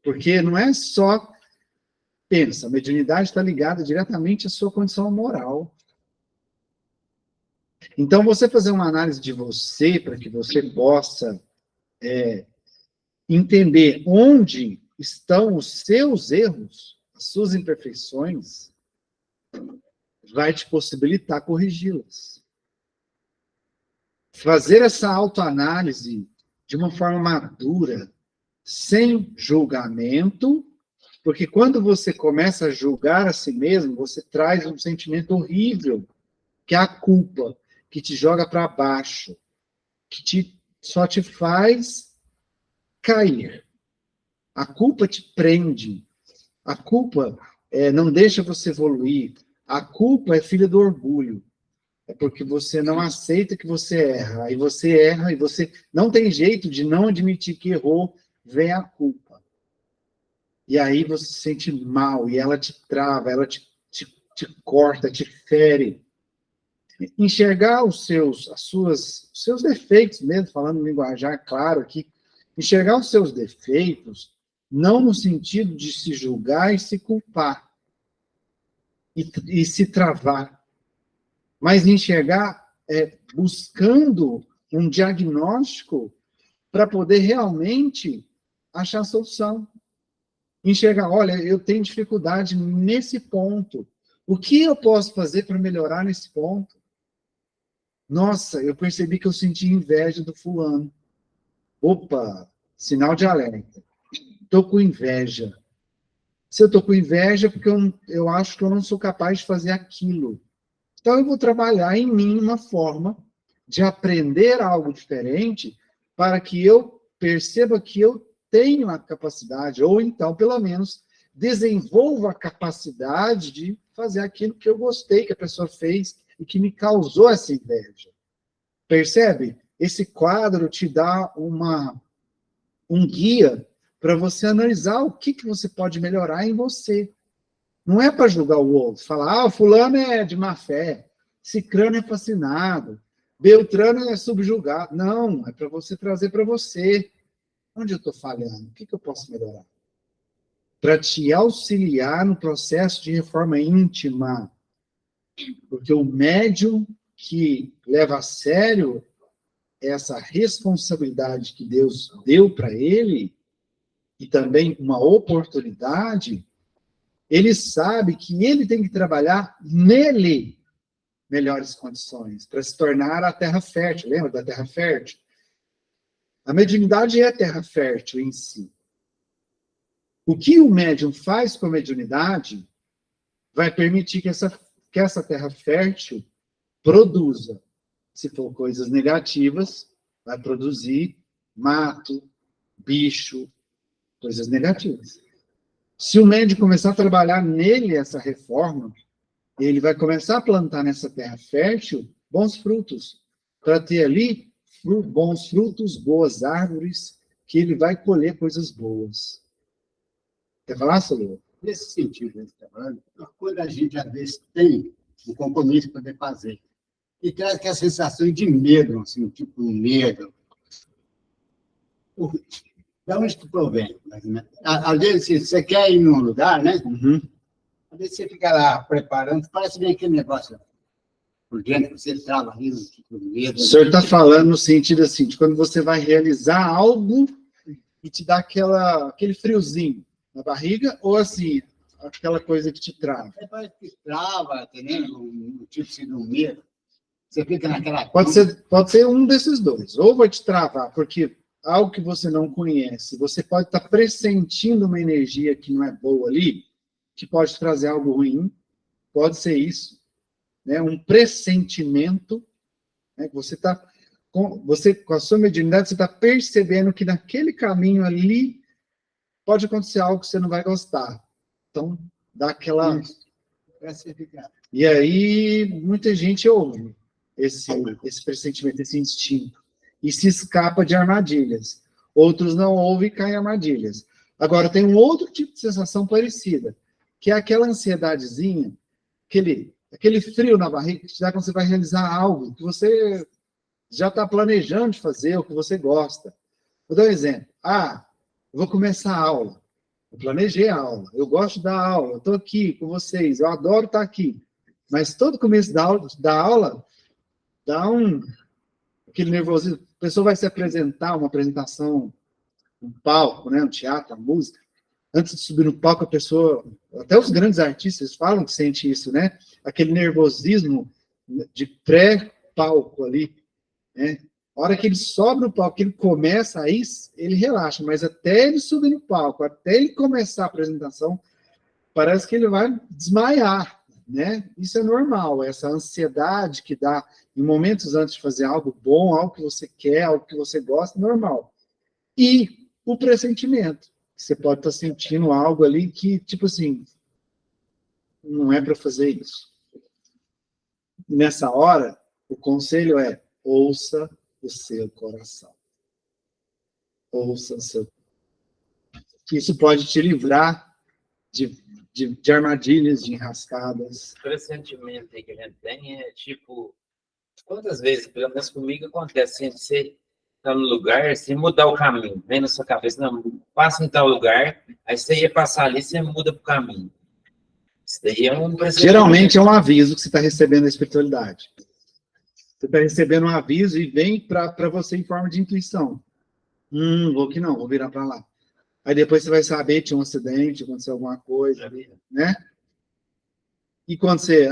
A: Porque não é só pensa, a mediunidade está ligada diretamente à sua condição moral. Então, você fazer uma análise de você, para que você possa entender onde estão os seus erros, as suas imperfeições, vai te possibilitar corrigi-las. Fazer essa autoanálise de uma forma madura, sem julgamento, porque quando você começa a julgar a si mesmo, você traz um sentimento horrível, que é a culpa, que te joga para baixo, que só te faz cair. A culpa te prende. A culpa não deixa você evoluir. A culpa é filha do orgulho. É porque você não aceita que você erra. Aí você erra e você não tem jeito de não admitir que errou, vem a culpa. E aí você se sente mal, e ela te trava, ela te corta, te fere. Enxergar os seus defeitos mesmo, falando no linguajar claro aqui, enxergar os seus defeitos, não no sentido de se julgar e se culpar, e se travar, mas enxergar buscando um diagnóstico para poder realmente achar a solução. Enxergar, olha, eu tenho dificuldade nesse ponto. O que eu posso fazer para melhorar nesse ponto? Nossa, eu percebi que eu senti inveja do fulano. Opa, sinal de alerta. Estou com inveja. Se eu estou com inveja, é porque eu acho que eu não sou capaz de fazer aquilo. Então, eu vou trabalhar em mim uma forma de aprender algo diferente para que eu perceba que eu tenho a capacidade, ou então, pelo menos, desenvolva a capacidade de fazer aquilo que eu gostei que a pessoa fez e que me causou essa inveja. Percebe? Esse quadro te dá um guia para você analisar o que você pode melhorar em você. Não é para julgar o outro, falar, fulano é de má fé, cicrano é fascinado, beltrano é subjugado. Não, é para você trazer para você. Onde eu estou falhando? O que eu posso melhorar? Para te auxiliar no processo de reforma íntima. Porque o médium que leva a sério essa responsabilidade que Deus deu para ele, e também uma oportunidade, ele sabe que ele tem que trabalhar nele melhores condições, para se tornar a terra fértil. Lembra da terra fértil? A mediunidade é a terra fértil em si. O que o médium faz com a mediunidade vai permitir que essa terra fértil produza. Se for coisas negativas, vai produzir mato, bicho, coisas negativas. Se o médium começar a trabalhar nele essa reforma, ele vai começar a plantar nessa terra fértil bons frutos, para ter ali bons frutos, boas árvores, que ele vai colher coisas boas. Quer falar, Solô?
F: Nesse sentido, quando a gente, às vezes, tem um compromisso para poder fazer, e traz aquela sensação de medo, assim, tipo um medo. Da onde que provém? Às vezes, você quer ir num lugar, né?
A: Uhum.
F: Às vezes você fica lá preparando, parece bem aquele negócio por dentro, você trava ali, tipo, medo.
A: O senhor está falando no sentido assim, de quando você vai realizar algo e te dá aquele friozinho na barriga, ou assim, aquela coisa que te trava?
F: Parece que trava, entendeu? Um tipo de medo. Você fica naquela...
A: Pode ser um desses dois. Ou vai te travar, porque algo que você não conhece, você pode estar pressentindo uma energia que não é boa ali, que pode trazer algo ruim, pode ser isso, né? Um pressentimento, né? Você com a sua mediunidade, você está percebendo que naquele caminho ali pode acontecer algo que você não vai gostar. Então, dá aquela... E aí, muita gente ouve esse pressentimento, esse instinto, e se escapa de armadilhas. Outros não ouvem e caem em armadilhas. Agora, tem um outro tipo de sensação parecida, que é aquela ansiedadezinha, aquele frio na barriga que te dá quando você vai realizar algo que você já está planejando de fazer, ou que você gosta. Vou dar um exemplo. Eu vou começar a aula. Eu planejei a aula, eu gosto da aula, eu estou aqui com vocês, eu adoro estar aqui. Mas todo começo da aula dá aquele nervosismo. A pessoa vai se apresentar, uma apresentação, um palco, né, um teatro, uma música. Antes de subir no palco, a pessoa, até os grandes artistas falam que sente isso, né? Aquele nervosismo de pré-palco ali, né? A hora que ele sobe no palco, que ele começa, aí ele relaxa, mas até ele subir no palco, até ele começar a apresentação, parece que ele vai desmaiar, né? Isso é normal, essa ansiedade que dá em momentos antes de fazer algo bom, algo que você quer, algo que você gosta, normal. E o pressentimento. Você pode estar sentindo algo ali que, tipo assim, não é para fazer isso. Nessa hora, o conselho é: ouça o seu coração. Ouça o seu. Isso pode te livrar de armadilhas, de enrascadas.
I: O pressentimento aí que a gente tem é tipo, quantas vezes, pelo menos comigo, acontece assim, você tá no lugar, você mudar o caminho, vem na sua cabeça, não, passa em tal lugar, aí você ia passar ali, você muda pro caminho. Isso daí é um pressentimento.
A: Geralmente é um aviso que você está recebendo da espiritualidade. Você está recebendo um aviso e vem para você em forma de intuição. Vou que não, vou virar para lá. Aí depois você vai saber, tinha um acidente, aconteceu alguma coisa ali, né? E quando você...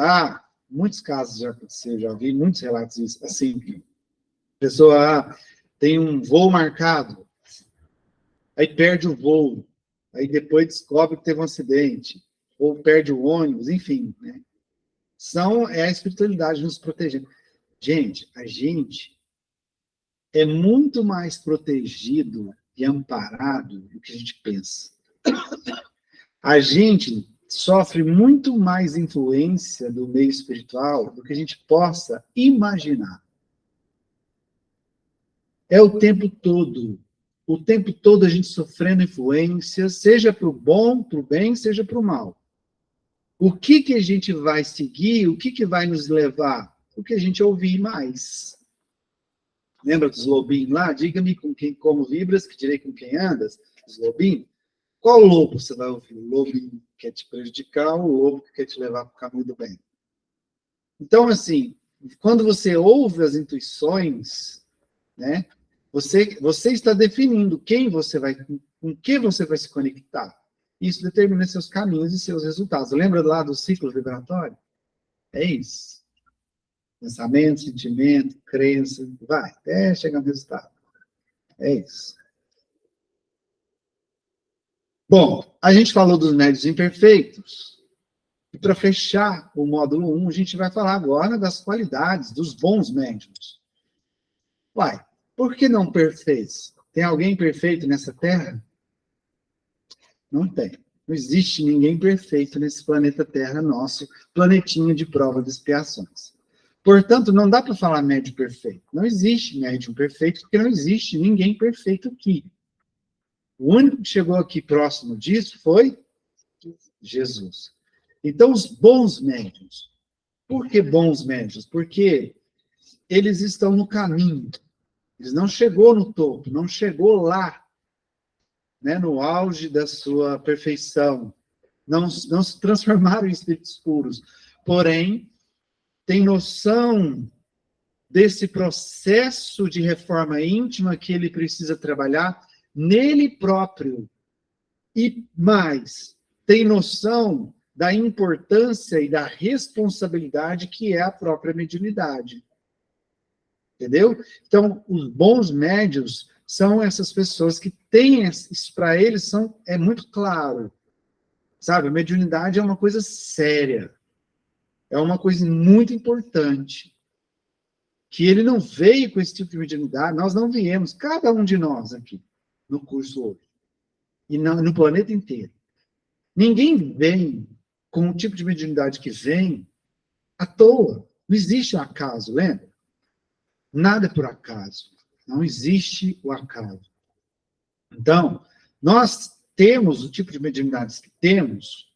A: muitos casos já aconteceu, já vi muitos relatos disso, assim, a pessoa tem um voo marcado, aí perde o voo, aí depois descobre que teve um acidente, ou perde o ônibus, enfim, né? É a espiritualidade nos protegendo. Gente, a gente é muito mais protegido e amparado do que a gente pensa. A gente sofre muito mais influência do meio espiritual do que a gente possa imaginar. É o tempo todo. O tempo todo a gente sofrendo influência, seja para o bom, para o bem, seja para o mal. O que a gente vai seguir, o que vai nos levar? O que a gente ouvir mais. Lembra dos lobinhos lá? Diga-me com quem como vibras, que direi com quem andas. Os lobinhos. Qual lobo você vai ouvir? O lobo que quer te prejudicar ou o lobo que quer te levar para o caminho do bem? Então, assim, quando você ouve as intuições, né, você está definindo com que você vai se conectar. Isso determina seus caminhos e seus resultados. Lembra lá do ciclo vibratório? É isso. Pensamento, sentimento, crença, vai, até chegar no resultado. É isso. Bom, a gente falou dos médios imperfeitos. E para fechar o módulo 1, a gente vai falar agora das qualidades dos bons médiums. Uai, por que não perfeitos? Tem alguém perfeito nessa Terra? Não tem. Não existe ninguém perfeito nesse planeta Terra nosso, planetinha de prova de expiações. Portanto, não dá para falar médium perfeito. Não existe médium perfeito, porque não existe ninguém perfeito aqui. O único que chegou aqui próximo disso foi Jesus. Então, os bons médiuns. Por que bons médiuns? Porque eles estão no caminho. Eles não chegou no topo, não chegou lá, né, no auge da sua perfeição. Não se transformaram em espíritos puros. Porém, tem noção desse processo de reforma íntima que ele precisa trabalhar nele próprio. E mais, tem noção da importância e da responsabilidade que é a própria mediunidade. Entendeu? Então, os bons médiuns são essas pessoas que têm isso para eles, é muito claro. Sabe, a mediunidade é uma coisa séria. É uma coisa muito importante. Que ele não veio com esse tipo de mediunidade, nós não viemos, cada um de nós aqui, no curso hoje. E no planeta inteiro. Ninguém vem com o tipo de mediunidade que vem à toa. Não existe um acaso, lembra? Nada é por acaso. Não existe o acaso. Então, nós temos o tipo de mediunidades que temos,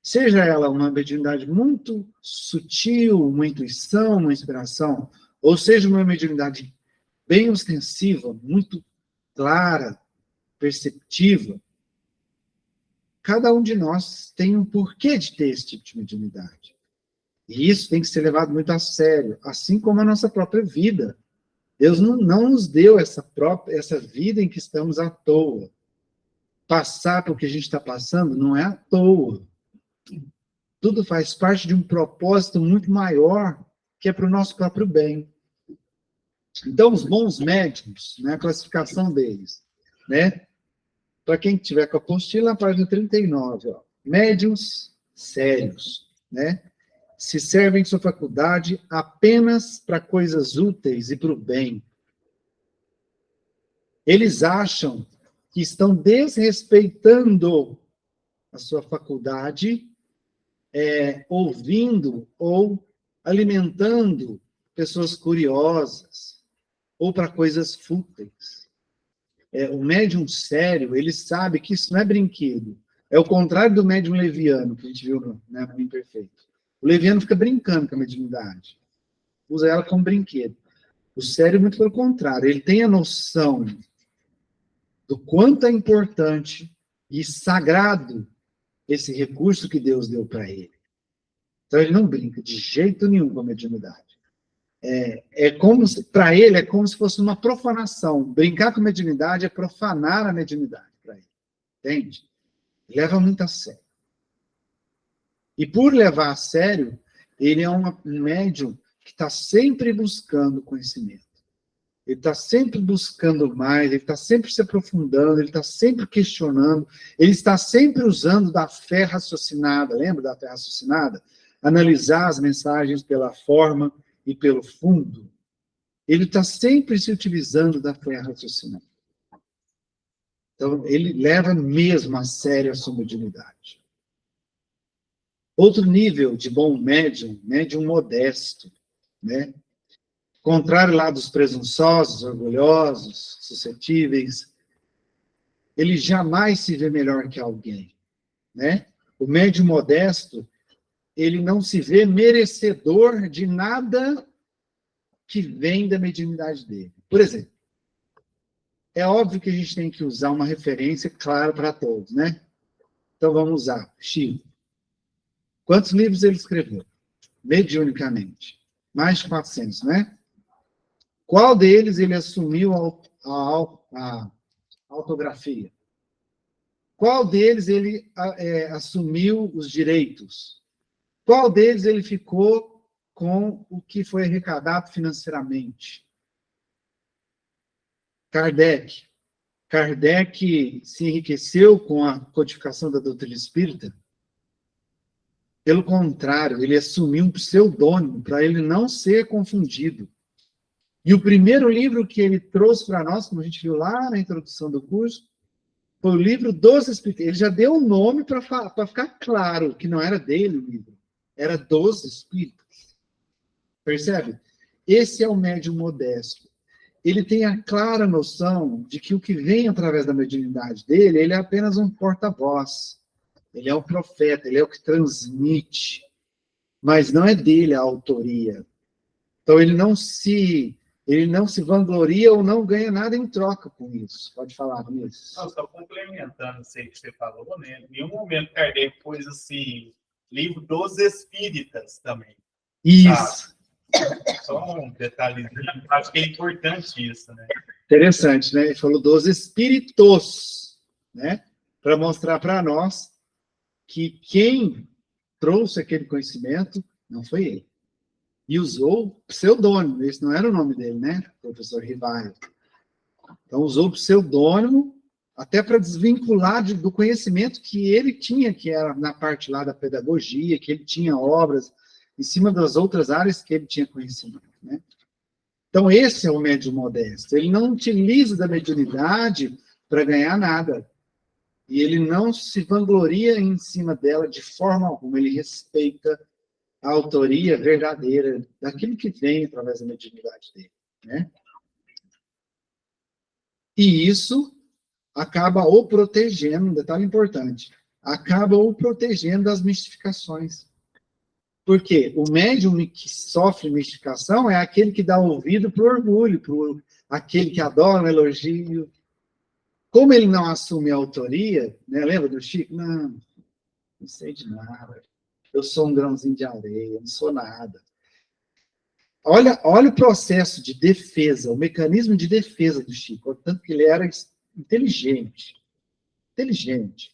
A: seja ela uma mediunidade muito sutil, uma intuição, uma inspiração, ou seja uma mediunidade bem ostensiva, muito clara, perceptiva, cada um de nós tem um porquê de ter esse tipo de mediunidade. E isso tem que ser levado muito a sério, assim como a nossa própria vida. Deus não nos deu essa vida em que estamos à toa. Passar pelo que a gente está passando não é à toa. Tudo faz parte de um propósito muito maior, que é para o nosso próprio bem. Então, os bons médiuns, né, a classificação deles, né? Para quem tiver com a apostila, na página 39, ó, médiuns sérios, né? Se servem de sua faculdade apenas para coisas úteis e para o bem. Eles acham que estão desrespeitando a sua faculdade, ouvindo ou alimentando pessoas curiosas, ou para coisas fúteis. O médium sério, ele sabe que isso não é brinquedo. É o contrário do médium leviano, que a gente viu no Imperfeito. O leviano fica brincando com a mediunidade. Usa ela como brinquedo. O sério, muito pelo contrário. Ele tem a noção do quanto é importante e sagrado esse recurso que Deus deu para ele. Então, ele não brinca de jeito nenhum com a mediunidade. Para ele, é como se fosse uma profanação. Brincar com a mediunidade é profanar a mediunidade para ele. Entende? Ele leva muito a sério. E por levar a sério, ele é um médium que está sempre buscando conhecimento. Ele está sempre buscando mais, ele está sempre se aprofundando, ele está sempre questionando, ele está sempre usando da fé raciocinada. Lembra da fé raciocinada? Analisar as mensagens pela forma e pelo fundo. Ele está sempre se utilizando da fé raciocinada. Então, ele leva mesmo a sério a sua mediunidade. Outro nível de bom médium modesto, né? Contrário lá dos presunçosos, orgulhosos, suscetíveis, ele jamais se vê melhor que alguém, né? O médium modesto, ele não se vê merecedor de nada que vem da mediunidade dele. Por exemplo, é óbvio que a gente tem que usar uma referência clara para todos, né? Então vamos usar Chico. Quantos livros ele escreveu? Mediunicamente. Mais de 400, né? Qual deles ele assumiu a autografia? Qual deles ele assumiu os direitos? Qual deles ele ficou com o que foi arrecadado financeiramente? Kardec. Kardec se enriqueceu com a codificação da doutrina espírita? Pelo contrário, ele assumiu um pseudônimo para ele não ser confundido. E o primeiro livro que ele trouxe para nós, como a gente viu lá na introdução do curso, foi o livro dos Espíritos. Ele já deu um nome para ficar claro que não era dele o livro, era dos Espíritos. Percebe? Esse é o médium modesto. Ele tem a clara noção de que o que vem através da mediunidade dele, ele é apenas um porta-voz. Ele é o profeta, ele é o que transmite. Mas não é dele a autoria. Então, ele não se vangloria ou não ganha nada em troca com isso. Pode falar, Vinícius.
E: Não, só complementando isso aí que você falou, né? Em nenhum momento Kardec pôs assim, livro dos espíritas também.
A: Isso.
E: Só um detalhezinho, acho que é importante isso, né?
A: Interessante, né? Ele falou dos espíritos, né? Para mostrar para nós que quem trouxe aquele conhecimento não foi ele. E usou pseudônimo, esse não era o nome dele, né? Professor Rivaio. Então, usou o pseudônimo até para desvincular do conhecimento que ele tinha, que era na parte lá da pedagogia, que ele tinha obras em cima das outras áreas que ele tinha conhecimento, né? Então, esse é o médium modesto. Ele não utiliza da mediunidade para ganhar nada. E ele não se vangloria em cima dela de forma alguma. Ele respeita a autoria verdadeira daquilo que vem através da mediunidade dele, né? E isso acaba o protegendo, um detalhe importante, acaba o protegendo das mistificações. Por quê? O médium que sofre mistificação é aquele que dá ouvido para o orgulho, para aquele que adora um elogio, Como ele não assume a autoria, né? Lembra do Chico? Não sei de nada. Eu sou um grãozinho de areia, não sou nada. Olha o processo de defesa, o mecanismo de defesa do Chico, tanto que ele era inteligente. Inteligente.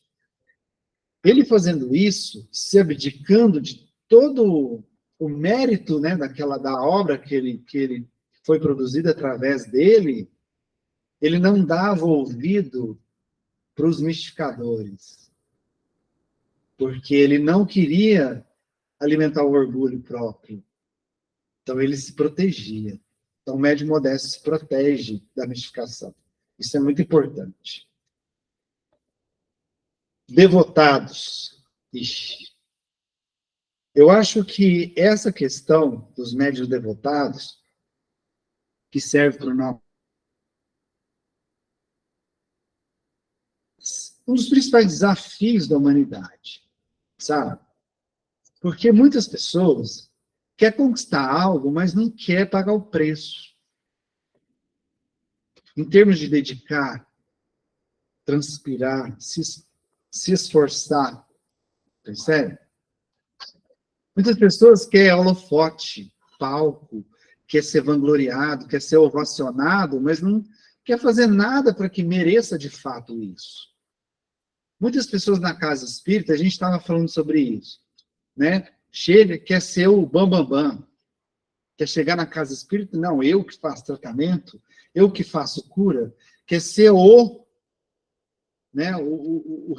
A: Ele fazendo isso, se abdicando de todo o mérito, né, da obra que foi produzida através dele, ele não dava ouvido para os mistificadores, porque ele não queria alimentar o orgulho próprio. Então, ele se protegia. Então, o médium modesto se protege da mistificação. Isso é muito importante. Devotados. Ixi. Eu acho que essa questão dos médiuns devotados, que serve para o nosso... um dos principais desafios da humanidade, sabe? Porque muitas pessoas querem conquistar algo, mas não quer pagar o preço. Em termos de dedicar, transpirar, se esforçar, percebe? Muitas pessoas querem holofote, palco, quer ser vangloriado, quer ser ovacionado, mas não quer fazer nada para que mereça de fato isso. Muitas pessoas na casa espírita, a gente estava falando sobre isso, né? Chega, quer ser o bambambam, quer chegar na casa espírita, não, eu que faço tratamento, eu que faço cura, quer ser o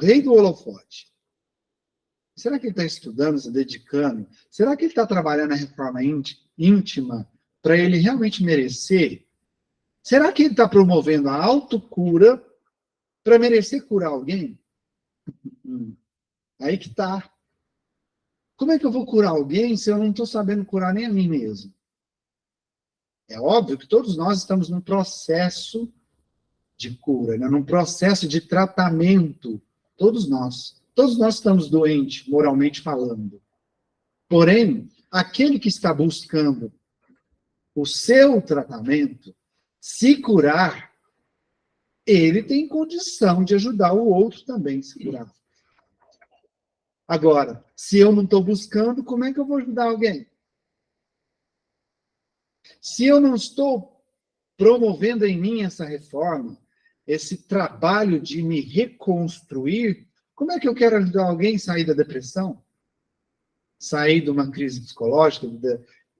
A: rei do holofote. Será que ele está estudando, se dedicando? Será que ele está trabalhando na reforma íntima para ele realmente merecer? Será que ele está promovendo a autocura para merecer curar alguém? Aí que está. Como é que eu vou curar alguém se eu não estou sabendo curar nem a mim mesmo? É óbvio que todos nós estamos num processo de cura, né? Num processo de tratamento. Todos nós. Todos nós estamos doentes, moralmente falando. Porém, aquele que está buscando o seu tratamento, se curar, ele tem condição de ajudar o outro também a se curar. Agora, se eu não estou buscando, como é que eu vou ajudar alguém? Se eu não estou promovendo em mim essa reforma, esse trabalho de me reconstruir, como é que eu quero ajudar alguém a sair da depressão? Sair de uma crise psicológica,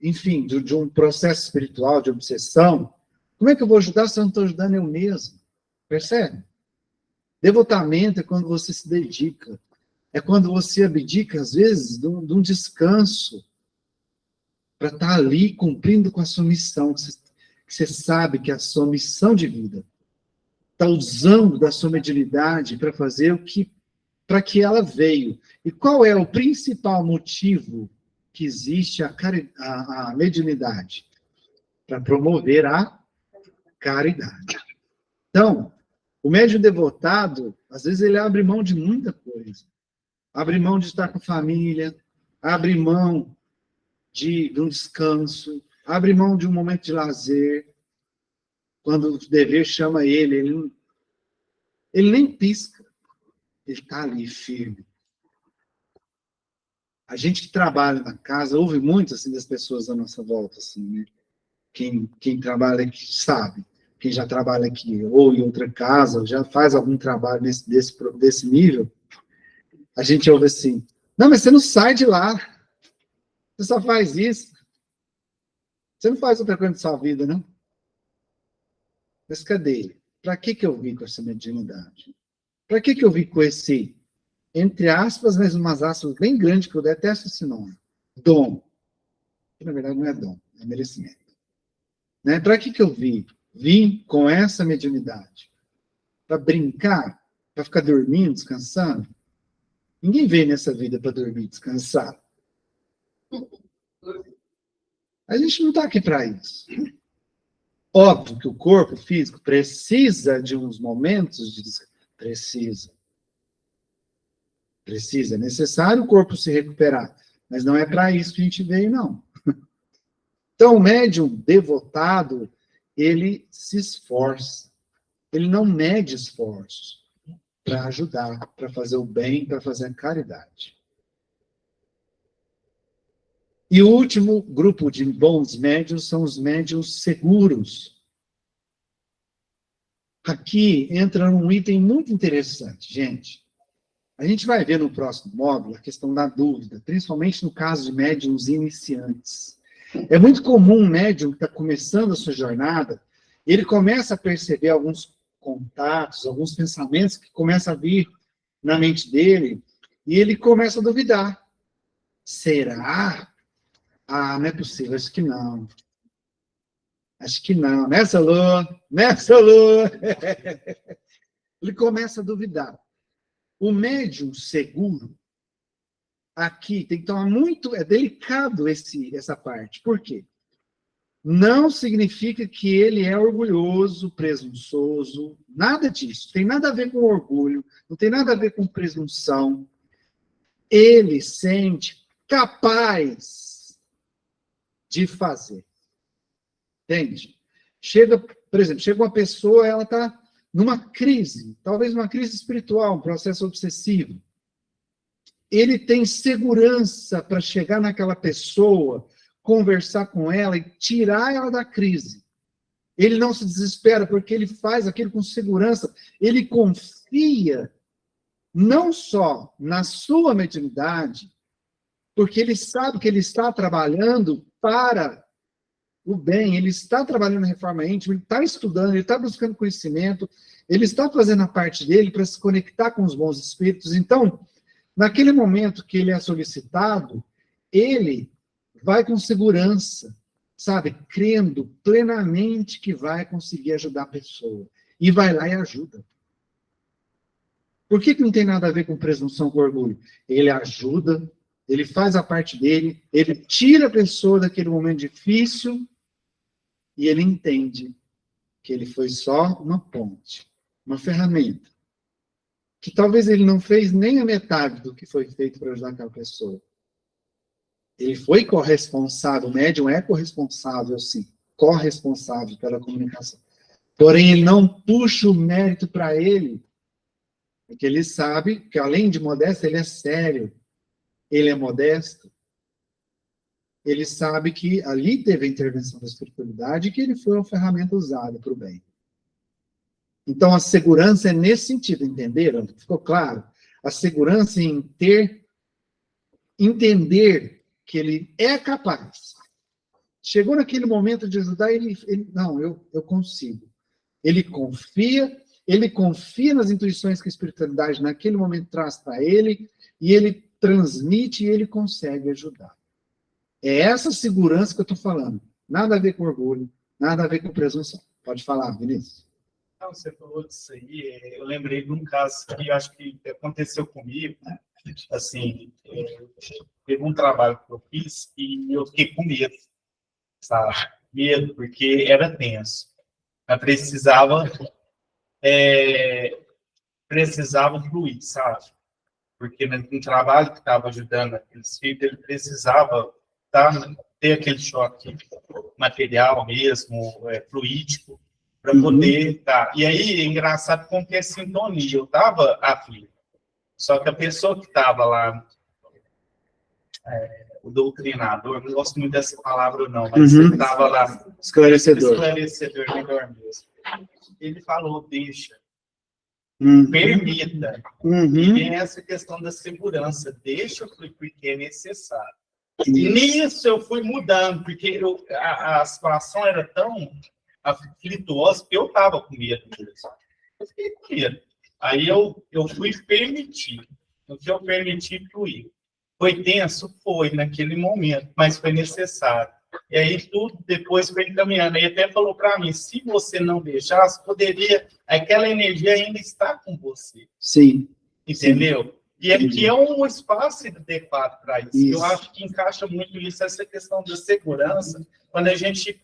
A: enfim, de um processo espiritual, de obsessão? Como é que eu vou ajudar se eu não estou ajudando eu mesmo? Percebe? Devotamento é quando você se dedica. É quando você abdica, às vezes, de um descanso para estar ali cumprindo com a sua missão. Que você sabe que é a sua missão de vida. Está usando da sua mediunidade para fazer para que ela veio. E qual é o principal motivo que existe a mediunidade? Para promover a caridade. Então, o médium devotado, às vezes ele abre mão de muita coisa. Abre mão de estar com a família, abre mão de um descanso, abre mão de um momento de lazer. Quando o dever chama ele nem pisca. Ele está ali, firme. A gente que trabalha na casa, ouve muito assim, das pessoas à nossa volta. Assim, né? Quem trabalha aqui sabe. Quem já trabalha aqui, ou em outra casa, ou já faz algum trabalho desse nível, a gente ouve assim, não, mas você não sai de lá. Você só faz isso. Você não faz outra coisa na sua vida, não? Mas cadê? Para que eu vim com essa mediunidade? Para que eu vim com esse, entre aspas, mas umas aspas bem grandes, que eu detesto esse nome, dom? Que, na verdade, não é dom, é merecimento. Né? Para que eu vim? Vim com essa mediunidade. Para brincar? Para ficar dormindo, descansando? Ninguém vem nessa vida para dormir, descansar. A gente não está aqui para isso. Óbvio que o corpo físico precisa de uns momentos de descanso. Precisa. É necessário o corpo se recuperar. Mas não é para isso que a gente veio, não. Então, o médium devotado, ele se esforça. ele não mede esforços para ajudar, para fazer o bem, para fazer a caridade. E o último grupo de bons médiuns são os médiuns seguros. Aqui entra um item muito interessante, gente. A gente vai ver no próximo módulo a questão da dúvida, principalmente no caso de médiuns iniciantes. É muito comum um médium que está começando a sua jornada, ele começa a perceber alguns contatos, alguns pensamentos que começam a vir na mente dele, e ele começa a duvidar. Será? Ah, não é possível, acho que não. Acho que não. Nessa lua. Ele começa a duvidar. O médium seguro, aqui, tem que tomar muito... É delicado essa parte. Por quê? Não significa que ele é orgulhoso, presunçoso, nada disso. Tem nada a ver com orgulho, não tem nada a ver com presunção. Ele sente capaz de fazer. Entende? Por exemplo, chega uma pessoa, ela está numa crise, talvez uma crise espiritual, um processo obsessivo. Ele tem segurança para chegar naquela pessoa, conversar com ela e tirar ela da crise. Ele não se desespera porque ele faz aquilo com segurança. Ele confia não só na sua mediunidade, porque ele sabe que ele está trabalhando para o bem, ele está trabalhando na reforma íntima, ele está estudando, ele está buscando conhecimento, ele está fazendo a parte dele para se conectar com os bons espíritos. Então, naquele momento que ele é solicitado, ele vai com segurança, sabe? Crendo plenamente que vai conseguir ajudar a pessoa. E vai lá e ajuda. Por que não tem nada a ver com presunção, com orgulho? Ele ajuda, ele faz a parte dele, ele tira a pessoa daquele momento difícil e ele entende que ele foi só uma ponte, uma ferramenta, que talvez ele não fez nem a metade do que foi feito para ajudar aquela pessoa. Ele foi corresponsável, o médium é corresponsável, sim, corresponsável pela comunicação. Porém, ele não puxa o mérito para ele, porque ele sabe que, além de modesto, ele é sério, ele é modesto, ele sabe que ali teve a intervenção da espiritualidade e que ele foi uma ferramenta usada para o bem. Então, a segurança é nesse sentido, entenderam? Ficou claro? A segurança em entender que ele é capaz. Chegou naquele momento de ajudar, não, eu consigo. Ele confia nas intuições que a espiritualidade naquele momento traz para ele, e ele transmite e ele consegue ajudar. É essa segurança que eu estou falando. Nada a ver com orgulho, nada a ver com presunção. Pode falar, Vinícius.
E: Não, você falou disso aí, eu lembrei de um caso que eu acho que aconteceu comigo, né? Assim, teve um trabalho que eu fiz e eu fiquei com medo, sabe? Medo, porque era tenso. Eu precisava fluir, sabe? Porque no trabalho que estava ajudando aqueles filhos, ele precisava ter aquele choque material mesmo, fluídico, para poder dar. E aí, é engraçado como que é sintonia. Eu estava aflito. Só que a pessoa que estava lá, o doutrinador, não gosto muito dessa palavra não, mas ele estava lá.
A: Esclarecedor,
E: melhor mesmo. Ele falou, deixa. Permita. E vem essa questão da segurança. Deixa eu fluir porque é necessário. E nisso eu fui mudando, porque a situação era tão aflituosa que eu estava com medo disso. Eu fiquei com medo. Aí eu fui permitir. O que eu permiti fluir. Foi tenso? Foi, naquele momento, mas foi necessário. E aí tudo depois foi encaminhando. Ele até falou para mim, se você não deixasse, aquela energia ainda está com você.
A: Sim.
E: Entendeu? Sim. E aqui é um espaço adequado para isso. Eu acho que encaixa muito isso, essa questão da segurança, quando a gente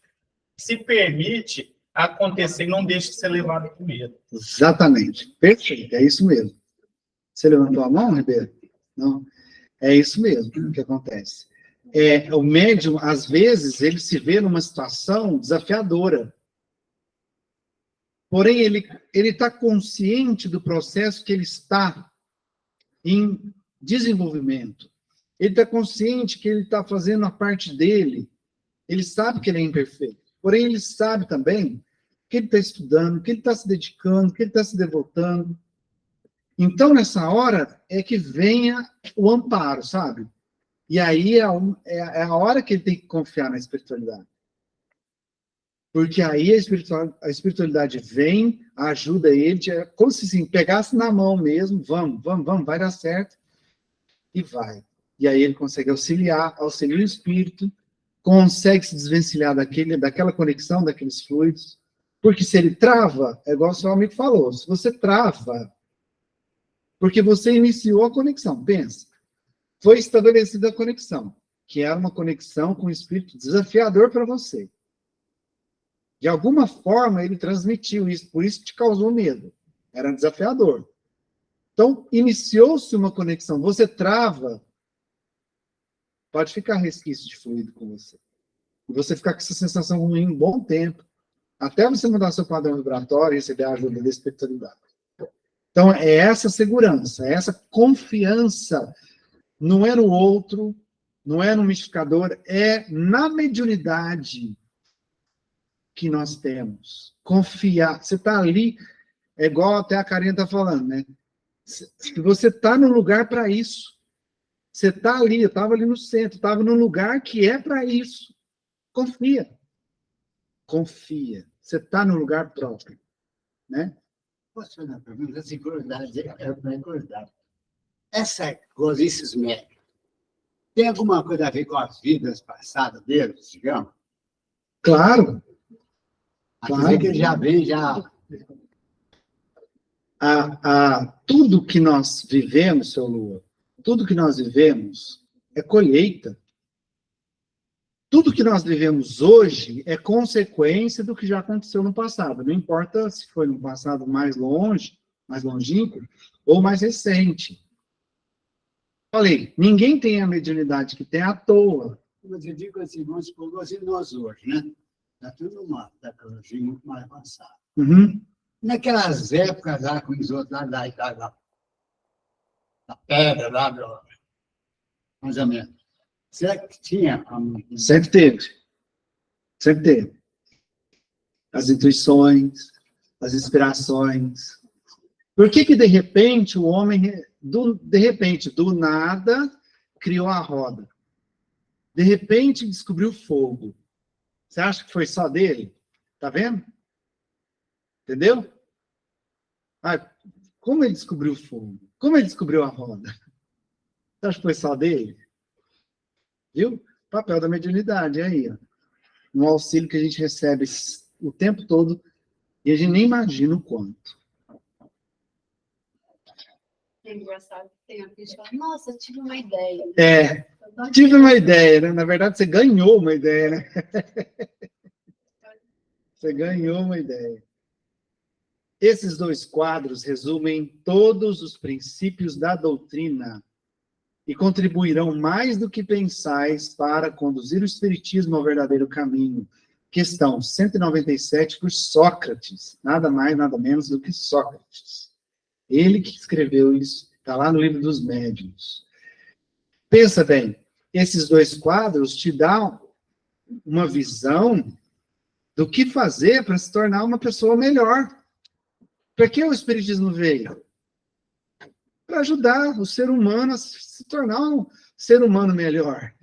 E: se permite acontecer e não deixa de ser levado por medo.
A: Exatamente. Perfeito, é isso mesmo. Você levantou a mão, Ribeiro? Não. É isso mesmo que acontece. O médium, às vezes, ele se vê numa situação desafiadora. Porém, ele está consciente do processo que ele está em desenvolvimento. Ele está consciente que ele está fazendo a parte dele. Ele sabe que ele é imperfeito. Porém, ele sabe também que ele está estudando, que ele está se dedicando, que ele está se devotando. Então, nessa hora, é que venha o amparo, sabe? E aí é a hora que ele tem que confiar na espiritualidade. Porque aí a espiritualidade vem, ajuda ele, como se assim, pegasse na mão mesmo, vamos, vai dar certo, e vai. E aí ele consegue auxilia o espírito, consegue se desvencilhar daquela conexão, daqueles fluidos, porque se ele trava, é igual o seu amigo falou, se você trava, porque você iniciou a conexão, pensa, foi estabelecida a conexão, que era uma conexão com o espírito desafiador para você. De alguma forma, ele transmitiu isso, por isso te causou medo. Era desafiador. Então, iniciou-se uma conexão. Você trava, pode ficar resquício de fluido com você. E você ficar com essa sensação ruim um bom tempo, até você mudar seu padrão vibratório e receber a ajuda da espiritualidade. Então, é essa segurança, é essa confiança. Não é no outro, não é no mistificador, é na mediunidade que nós temos. Confiar. Você está ali, é igual até a Karina está falando, né? Se você está num lugar para isso. Você está ali, eu estava ali no centro, estava num lugar que é para isso. Confia. Confia. Você está no lugar próprio. Né?
F: Posso fazer uma pergunta? Essa curiosidade é uma curiosidade. Essa esses médicos, tem alguma coisa a ver com as vidas passadas deles, digamos?
A: Claro.
F: Claro que ele já vem, já...
A: Tudo que nós vivemos, seu Lua, tudo que nós vivemos é colheita. Tudo que nós vivemos hoje é consequência do que já aconteceu no passado. Não importa se foi no passado mais longe, mais longínquo, ou mais recente. Falei, ninguém tem a mediunidade que tem à toa.
F: Mas eu digo assim, vamos supor, assim, nós hoje, né? Está tudo uma tecnologia muito mais avançada.
A: Uhum.
F: Naquelas épocas lá, com os outros lá da pedra, lá do casamento, será que tinha?
A: Sempre teve. Sempre teve. As intuições, as inspirações. Por que de repente, o homem, de repente, do nada, criou a roda? De repente, descobriu fogo. Você acha que foi só dele? Tá vendo? Entendeu? Como ele descobriu o fogo? Como ele descobriu a roda? Você acha que foi só dele? Viu? Papel da mediunidade, aí, ó. Um auxílio que a gente recebe o tempo todo e a gente nem imagina o quanto.
D: É engraçado que tem a gente fala, nossa, eu tive uma ideia.
A: Tive uma ideia, né? Na verdade, você ganhou uma ideia, né? Você ganhou uma ideia. Esses dois quadros resumem todos os princípios da doutrina e contribuirão mais do que pensais para conduzir o espiritismo ao verdadeiro caminho. Questão 197 por Sócrates. Nada mais, nada menos do que Sócrates. Ele que escreveu isso. Está lá no livro dos médiuns. Pensa bem, esses dois quadros te dão uma visão do que fazer para se tornar uma pessoa melhor. Para que o espiritismo veio? Para ajudar o ser humano a se tornar um ser humano melhor.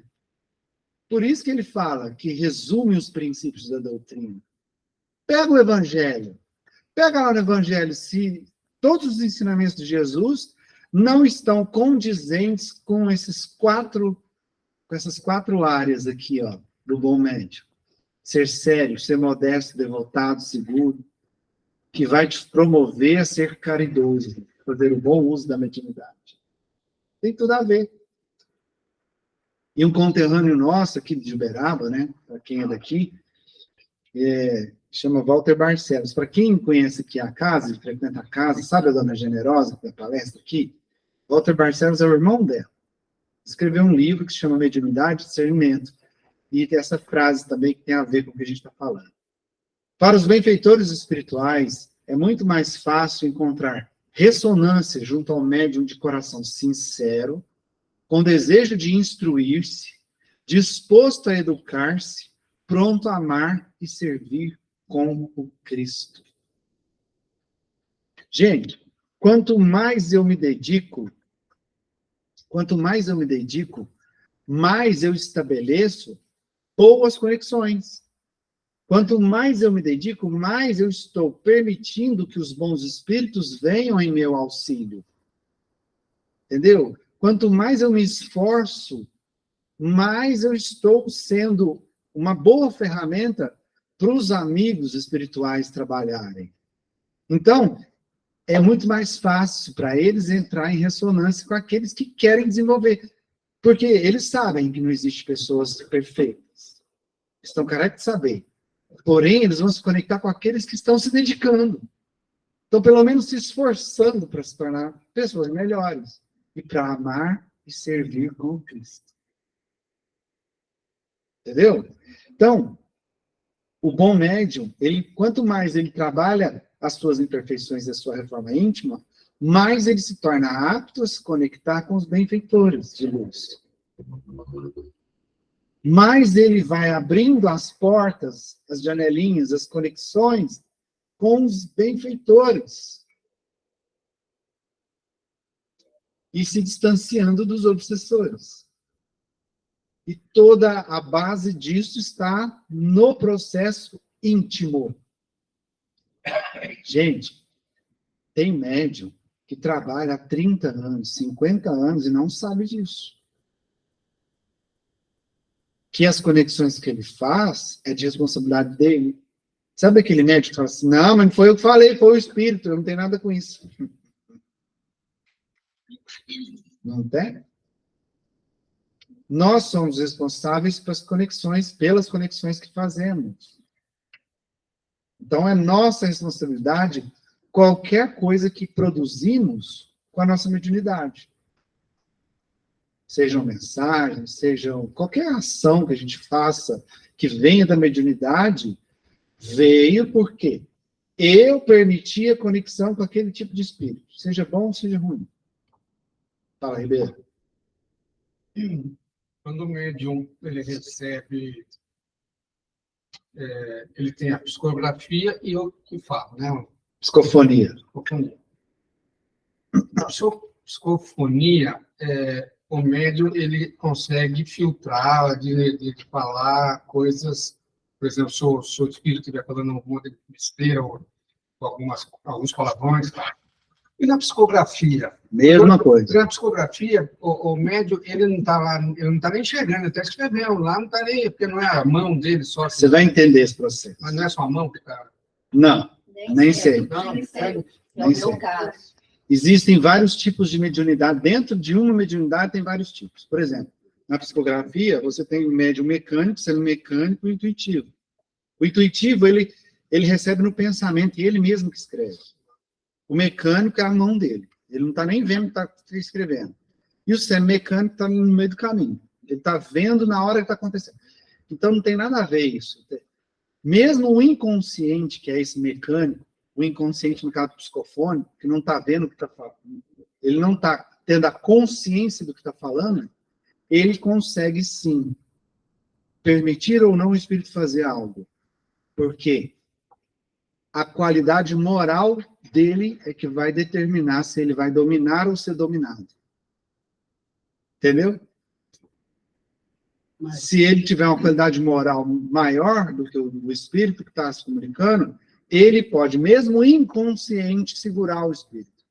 A: Por isso que ele fala que resume os princípios da doutrina. Pega o Evangelho. Pega lá no Evangelho se todos os ensinamentos de Jesus não estão condizentes com essas quatro áreas aqui, ó, do bom médico. Ser sério, ser modesto, devotado, seguro, que vai te promover a ser caridoso, fazer o bom uso da mediunidade. Tem tudo a ver. E um conterrâneo nosso aqui de Uberaba, né, para quem é daqui, chama Walter Barcelos. Para quem conhece aqui a casa, frequenta a casa, sabe a Dona Generosa, que dá palestra aqui? Walter Barcelos é o irmão dela. Escreveu um livro que se chama Mediunidade e Discernimento. E tem essa frase também que tem a ver com o que a gente está falando. Para os benfeitores espirituais, é muito mais fácil encontrar ressonância junto ao médium de coração sincero, com desejo de instruir-se, disposto a educar-se, pronto a amar e servir com o Cristo. Gente, quanto mais eu me dedico, mais eu estabeleço boas conexões. Quanto mais eu me dedico, mais eu estou permitindo que os bons espíritos venham em meu auxílio. Entendeu? Quanto mais eu me esforço, mais eu estou sendo uma boa ferramenta para os amigos espirituais trabalharem. Então, é muito mais fácil para eles entrar em ressonância com aqueles que querem desenvolver. Porque eles sabem que não existe pessoas perfeitas. Estão carregos de saber. Porém, eles vão se conectar com aqueles que estão se dedicando. Estão, pelo menos, se esforçando para se tornar pessoas melhores. E para amar e servir com Cristo. Entendeu? Então, o bom médium, quanto mais ele trabalha as suas imperfeições e a sua reforma íntima, mais ele se torna apto a se conectar com os benfeitores de luz. Mais ele vai abrindo as portas, as janelinhas, as conexões com os benfeitores. E se distanciando dos obsessores. E toda a base disso está no processo íntimo. Gente, tem médium que trabalha há 30 anos, 50 anos e não sabe disso. Que as conexões que ele faz é de responsabilidade dele. Sabe aquele médium que fala assim, não, mas não foi eu que falei, foi o espírito, eu não tenho nada com isso. Não tem? Nós somos responsáveis pelas conexões que fazemos. Então, é nossa responsabilidade qualquer coisa que produzimos com a nossa mediunidade. Sejam mensagens, sejam qualquer ação que a gente faça que venha da mediunidade, veio porque eu permiti a conexão com aquele tipo de espírito, seja bom, seja ruim. Fala, Ribeiro.
H: Quando o médium ele recebe, ele tem a psicografia e o que fala, né?
A: Psicofonia.
H: A psicofonia, o médium ele consegue filtrar, de falar coisas, por exemplo, se o espírito estiver falando alguma besteira ou alguns palavrões, e na psicografia?
A: Mesma coisa.
H: Na psicografia, o médium, ele não está lá, ele não está nem enxergando, ele está escrevendo lá, não está nem, porque não é a mão dele só.
A: Você vai entender esse processo.
H: Mas não é só a mão que está...
A: Não, nem sei.
D: Nem sei.
A: Nem
D: É o
A: sei.
D: meu caso.
A: Existem vários tipos de mediunidade. Dentro de uma mediunidade tem vários tipos. Por exemplo, na psicografia, você tem o médium mecânico, semi-mecânico e intuitivo. O intuitivo, ele recebe no pensamento e ele mesmo que escreve. O mecânico é a mão dele. Ele não está nem vendo o que está escrevendo. E o semi-mecânico está no meio do caminho. Ele está vendo na hora que está acontecendo. Então, não tem nada a ver isso. Mesmo o inconsciente, que é esse mecânico, o inconsciente, no caso psicofônico, que não está vendo o que está falando, ele não está tendo a consciência do que está falando, ele consegue, sim, permitir ou não o espírito fazer algo. Por quê? A qualidade moral dele é que vai determinar se ele vai dominar ou ser dominado. Entendeu? Se ele tiver uma qualidade moral maior do que o espírito que está se comunicando, ele pode, mesmo inconsciente, segurar o espírito.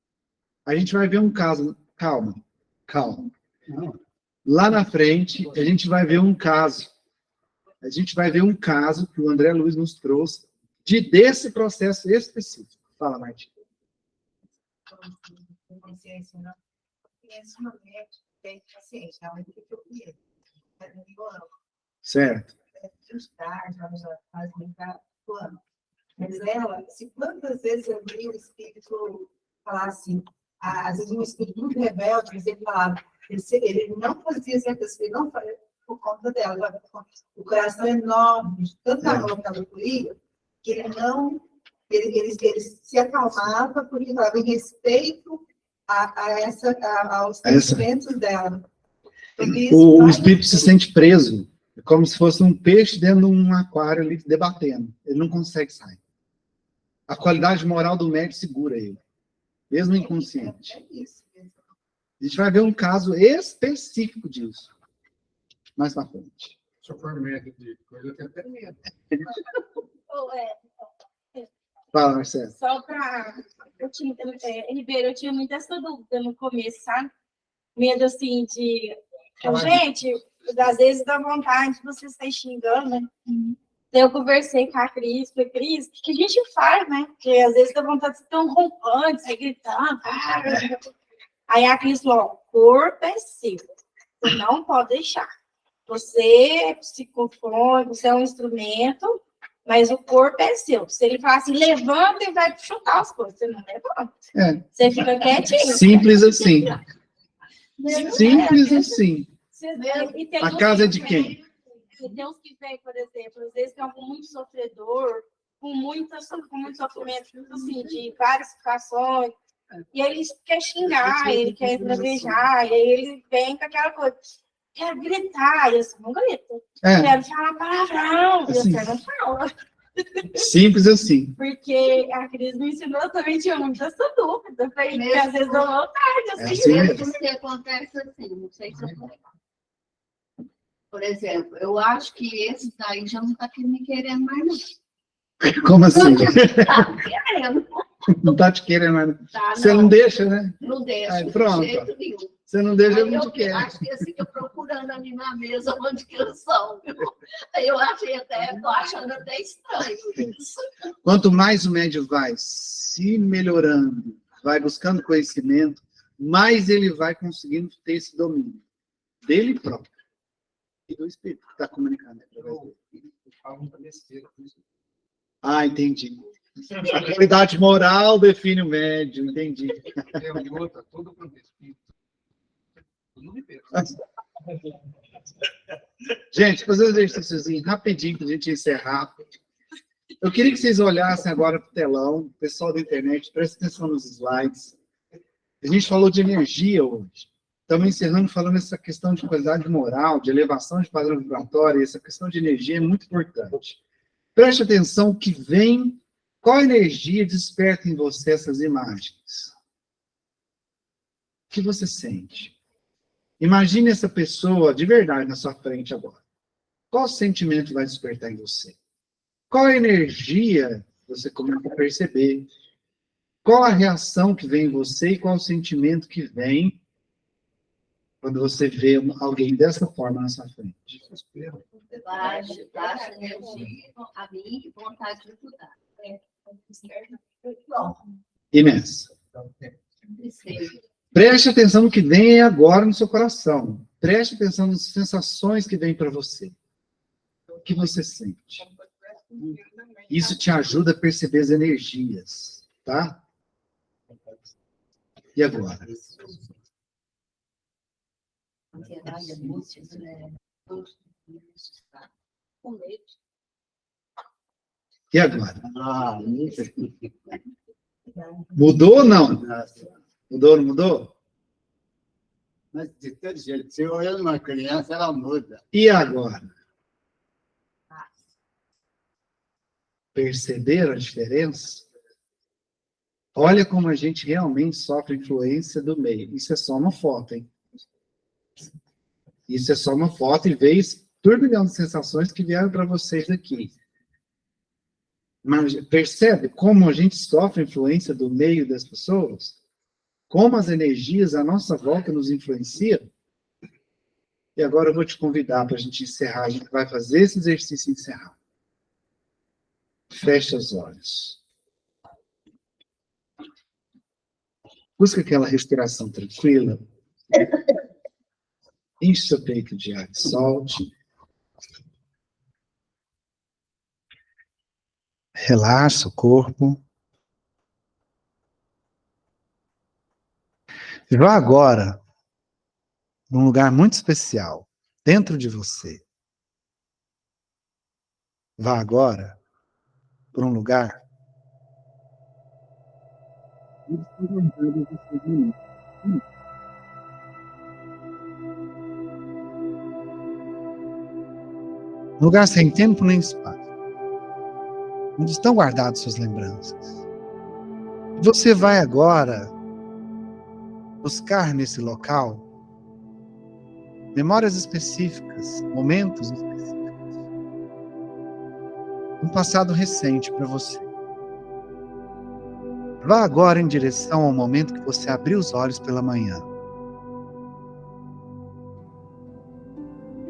A: A gente vai ver um caso... Calma. Lá na frente, a gente vai ver um caso. A gente vai ver um caso que o André Luiz nos trouxe desse processo específico. Fala, Martim.
B: Consciência, não. Conheço uma médica, tem paciente, não, mas o que eu conheço?
A: Certo.
B: Mas ela, se quantas vezes eu vi o espírito falar assim, às vezes um espírito muito rebelde, mas ele falava, ele não fazia certas coisas, não fazia por conta dela. O coração é enorme, de tanto amor que ela polia, que ele não Eles se acalmavam porque falava em respeito aos sentimentos dela.
A: O espírito se sente preso. É como se fosse um peixe dentro de um aquário ali debatendo. Ele não consegue sair. A qualidade moral do médico segura ele, mesmo inconsciente. A gente vai ver um caso específico disso mais pra frente.
H: Se eu for médico de coisa, eu tenho até medo.
A: Fala, Marcelo.
C: Só para... Ribeiro, eu tinha muita essa dúvida no começo, sabe? Medo, assim, de... Gente, às vezes dá vontade de você estar xingando, né? Daí eu conversei com a Cris, falei, Cris, o que a gente faz, né? Porque às vezes dá vontade de ser tão rompante, você gritando. Aí a Cris falou, o corpo é seu. Você não pode deixar. Você se conforme, você é um instrumento, mas o corpo é seu. Se ele falar assim, levanta e vai chutar as coisas, você não levanta. Você fica quietinho.
A: Simples assim. Simples assim. A casa é de quem?
C: Tem uns que vêm, por exemplo, às vezes tem algum muito sofredor, com muito sofrimento, assim, de várias situações, e ele quer xingar, ele quer esbravejar, e aí ele vem com aquela coisa, quero gritar, e eu não grito. Quero falar palavrão, e você não fala.
A: Simples assim.
C: Porque a Cris me ensinou, eu também tinha muita essa dúvida, porque às vezes dou vontade, assim.
A: Assim
D: Mesmo
A: mesmo.
D: que acontece assim, não sei se eu... Por exemplo, eu acho que esse daí já não está me querendo mais, não.
A: Como assim?
D: Tá querendo.
A: Não tá te querendo, mas
D: Tá,
A: você não deixa, né?
D: Não deixa,
A: Aí, pronto.
D: de jeito nenhum.
A: Você não deixa,
D: Aí
A: ele não te
D: eu
A: quer.
D: acho que ele fica procurando ali na mesa onde que eles são. Aí eu achei até, tô achando até estranho isso.
A: Quanto mais o médium vai se melhorando, vai buscando conhecimento, mais ele vai conseguindo ter esse domínio dele próprio e do espírito que está comunicando.
H: Eu falo muita besteira.
A: Ah, entendi. A qualidade moral define o médium, entendi.
H: E outra, todo quanto é espírito. Eu não me perco.
A: Gente, fazer um exercíciozinho rapidinho para a gente encerrar. Eu queria que vocês olhassem agora para o telão, pessoal da internet, preste atenção nos slides. A gente falou de energia hoje. Estamos encerrando falando essa questão de qualidade moral, de elevação de padrão vibratório, essa questão de energia é muito importante. Preste atenção que vem, qual energia desperta em você essas imagens? O que você sente? Imagine essa pessoa de verdade na sua frente agora. Qual sentimento vai despertar em você? Qual a energia você começa a perceber? Qual a reação que vem em você e qual o sentimento que vem quando você vê alguém dessa forma na sua frente?
D: Baixa energia, a mim, e vontade de ajudar.
A: Inês, preste atenção no que vem agora no seu coração. Preste atenção nas sensações que vêm para você. O que você sente? Isso te ajuda a perceber as energias, tá? E agora?
D: Ansiedade, angústia, né? Com medo.
A: E agora?
F: Isso.
A: Mudou ou não? Mudou ou não mudou?
F: Mas de todo jeito, se eu olho uma criança, ela muda.
A: E agora? Perceberam a diferença? Olha como a gente realmente sofre influência do meio. Isso é só uma foto, hein? Isso é só uma foto e veio turbilhão de sensações que vieram para vocês aqui. Mas percebe como a gente sofre influência do meio das pessoas? Como as energias à nossa volta nos influenciam? E agora eu vou te convidar para a gente encerrar. A gente vai fazer esse exercício e encerrar. Feche os olhos. Busca aquela respiração tranquila. Enche seu peito de ar e solte. Relaxa o corpo. Vá agora num lugar muito especial, dentro de você. Vá agora para um lugar Eles estão guardados no seu momento. Um lugar sem tempo nem espaço, onde estão guardadas suas lembranças. Você vai agora buscar nesse local memórias específicas, momentos específicos, um passado recente para você. Vá agora em direção ao momento que você abriu os olhos pela manhã.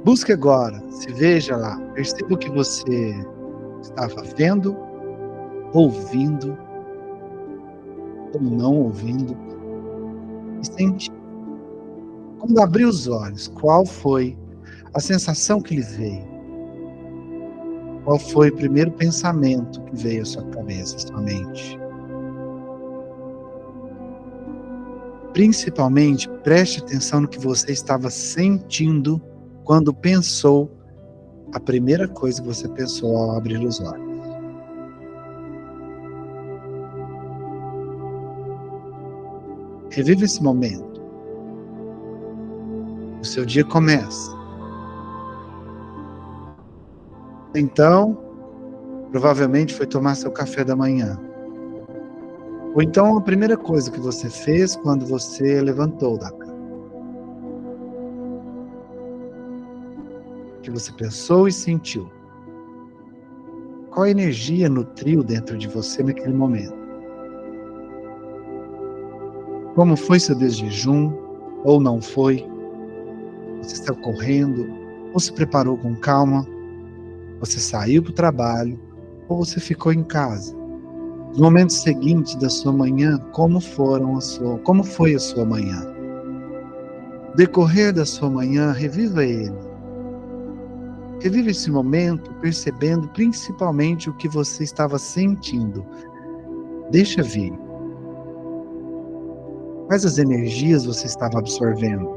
A: Busque agora, se veja lá, perceba o que você estava vendo, ouvindo, ou não ouvindo, e sentindo. Quando abriu os olhos, qual foi a sensação que lhe veio? Qual foi o primeiro pensamento que veio à sua cabeça, à sua mente? Principalmente, preste atenção no que você estava sentindo quando pensou a primeira coisa que você pensou ao abrir os olhos. Reviva esse momento. O seu dia começa. Então, provavelmente foi tomar seu café da manhã. Ou então a primeira coisa que você fez quando você levantou da cama. Que você pensou e sentiu. Qual energia nutriu dentro de você naquele momento? Como foi seu desjejum? Ou não foi? Você saiu correndo? Ou se preparou com calma? Você saiu para o trabalho? Ou você ficou em casa? Os momentos seguintes da sua manhã, como foi a sua manhã? O decorrer da sua manhã, reviva ele. Reviva esse momento percebendo principalmente o que você estava sentindo. Deixa vir. Quais as energias você estava absorvendo?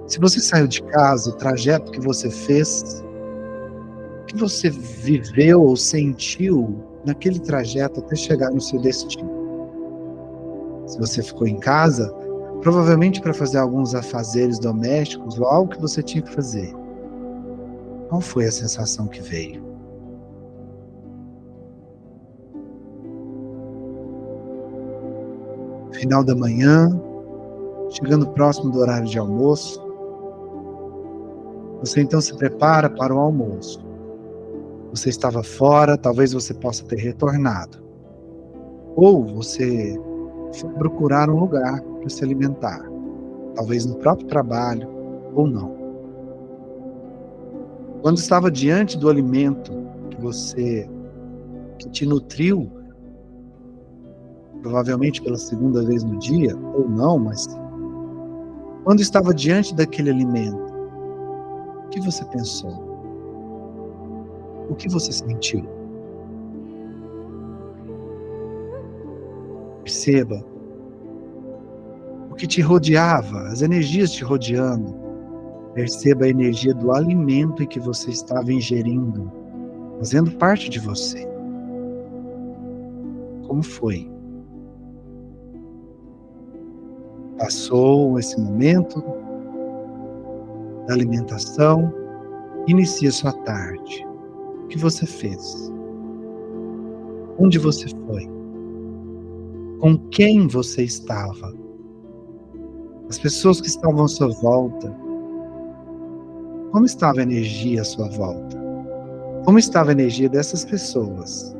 A: Se você saiu de casa, o trajeto que você fez, o que você viveu ou sentiu naquele trajeto até chegar no seu destino? Se você ficou em casa, provavelmente para fazer alguns afazeres domésticos ou algo que você tinha que fazer. Qual foi a sensação que veio? Final da manhã, chegando próximo do horário de almoço, você então se prepara para o almoço. Você estava fora, talvez você possa ter retornado. Ou você foi procurar um lugar para se alimentar. Talvez no próprio trabalho, ou não. Quando estava diante do alimento que te nutriu, provavelmente pela segunda vez no dia, ou não, mas quando estava diante daquele alimento, o que você pensou? O que você sentiu? Perceba o que te rodeava, as energias te rodeando. Perceba a energia do alimento em que você estava ingerindo, fazendo parte de você. Como foi? Passou esse momento da alimentação, inicia sua tarde. O que você fez? Onde você foi? Com quem você estava? As pessoas que estavam à sua volta. Como estava a energia à sua volta? Como estava a energia dessas pessoas?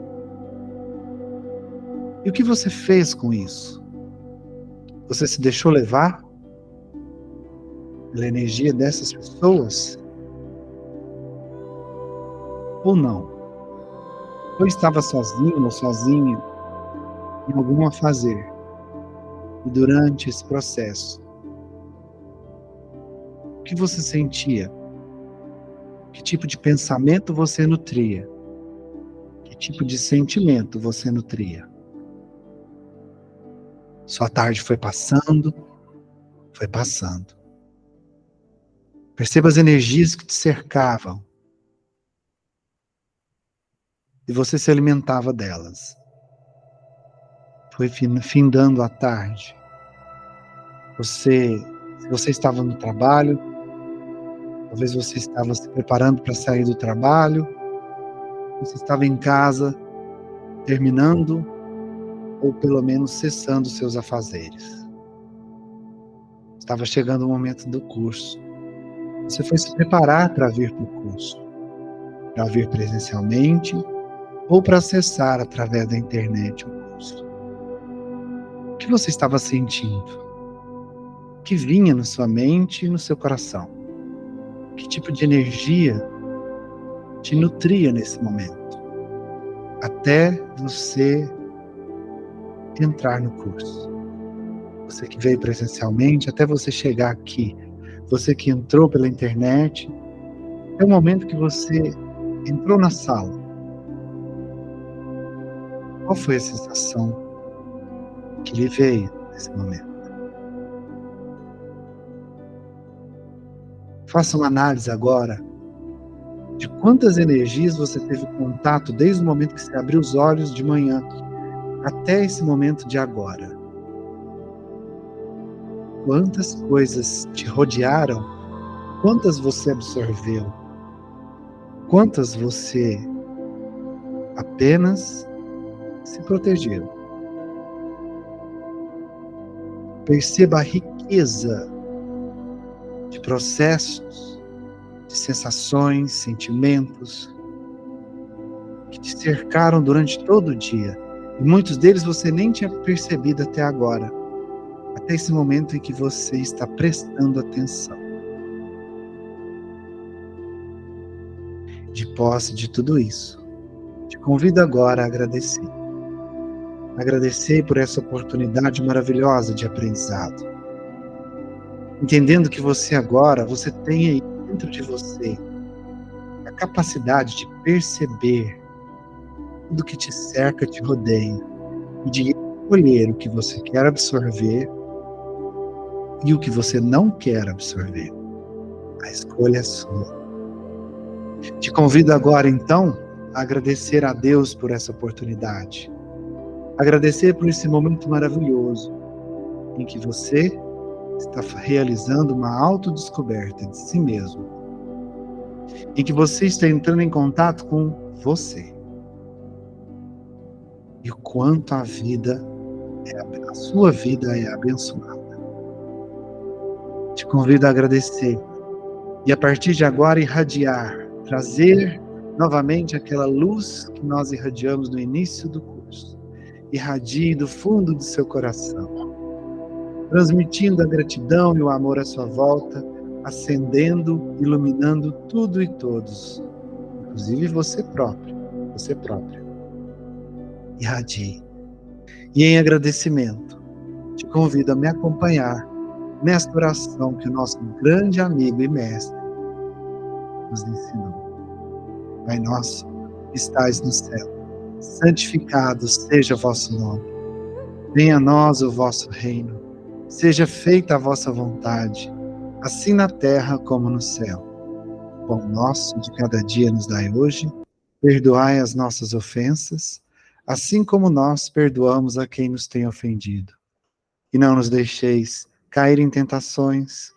A: E o que você fez com isso? Você se deixou levar pela energia dessas pessoas? Ou não? Ou estava sozinho ou sozinho em algum afazer? E durante esse processo, o que você sentia? Que tipo de pensamento você nutria? Que tipo de sentimento você nutria? Sua tarde foi passando, foi passando. Perceba as energias que te cercavam. E você se alimentava delas. Foi findando a tarde. Se você estava no trabalho, talvez você estava se preparando para sair do trabalho, você estava em casa, terminando, ou pelo menos cessando seus afazeres. Estava chegando o momento do curso. Você foi se preparar para vir para o curso, para vir presencialmente ou para acessar através da internet o curso. O que você estava sentindo? O que vinha na sua mente e no seu coração? Que tipo de energia te nutria nesse momento? Até você entrar no curso. Você que veio presencialmente, até você chegar aqui. Você que entrou pela internet, é o momento que você entrou na sala. Qual foi a sensação que lhe veio nesse momento? Faça uma análise agora de quantas energias você teve contato desde o momento que você abriu os olhos de manhã até esse momento de agora. Quantas coisas te rodearam? Quantas você absorveu? Quantas você apenas se protegeu? Perceba a riqueza de processos, de sensações, sentimentos que te cercaram durante todo o dia. E muitos deles você nem tinha percebido até agora, até esse momento em que você está prestando atenção. De posse de tudo isso, te convido agora a agradecer. Agradecer por essa oportunidade maravilhosa de aprendizado. Entendendo que você tem aí dentro de você a capacidade de perceber tudo que te cerca, te rodeia, e de escolher o que você quer absorver e o que você não quer absorver. A escolha é sua. Te convido agora, então, a agradecer a Deus por essa oportunidade. Agradecer por esse momento maravilhoso em que você está realizando uma autodescoberta de si mesmo. Em que você está entrando em contato com você. E o quanto a sua vida é abençoada. Te convido a agradecer. E a partir de agora irradiar, trazer novamente aquela luz que nós irradiamos no início do curso. Irradie do fundo do seu coração, transmitindo a gratidão e o amor à sua volta, acendendo, iluminando tudo e todos, inclusive você próprio, você própria. Irradie. E em agradecimento, te convido a me acompanhar nesta oração que o nosso grande amigo e mestre nos ensinou. Pai nosso, que estais no céu, santificado seja o vosso nome. Venha a nós o vosso reino. Seja feita a vossa vontade, assim na terra como no céu. O pão nosso de cada dia nos dai hoje. Perdoai as nossas ofensas, assim como nós perdoamos a quem nos tem ofendido. E não nos deixeis cair em tentações,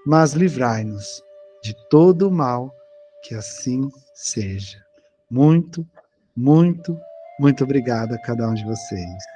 A: mas livrai-nos de todo o mal, que assim seja. Muito, muito, muito obrigado a cada um de vocês.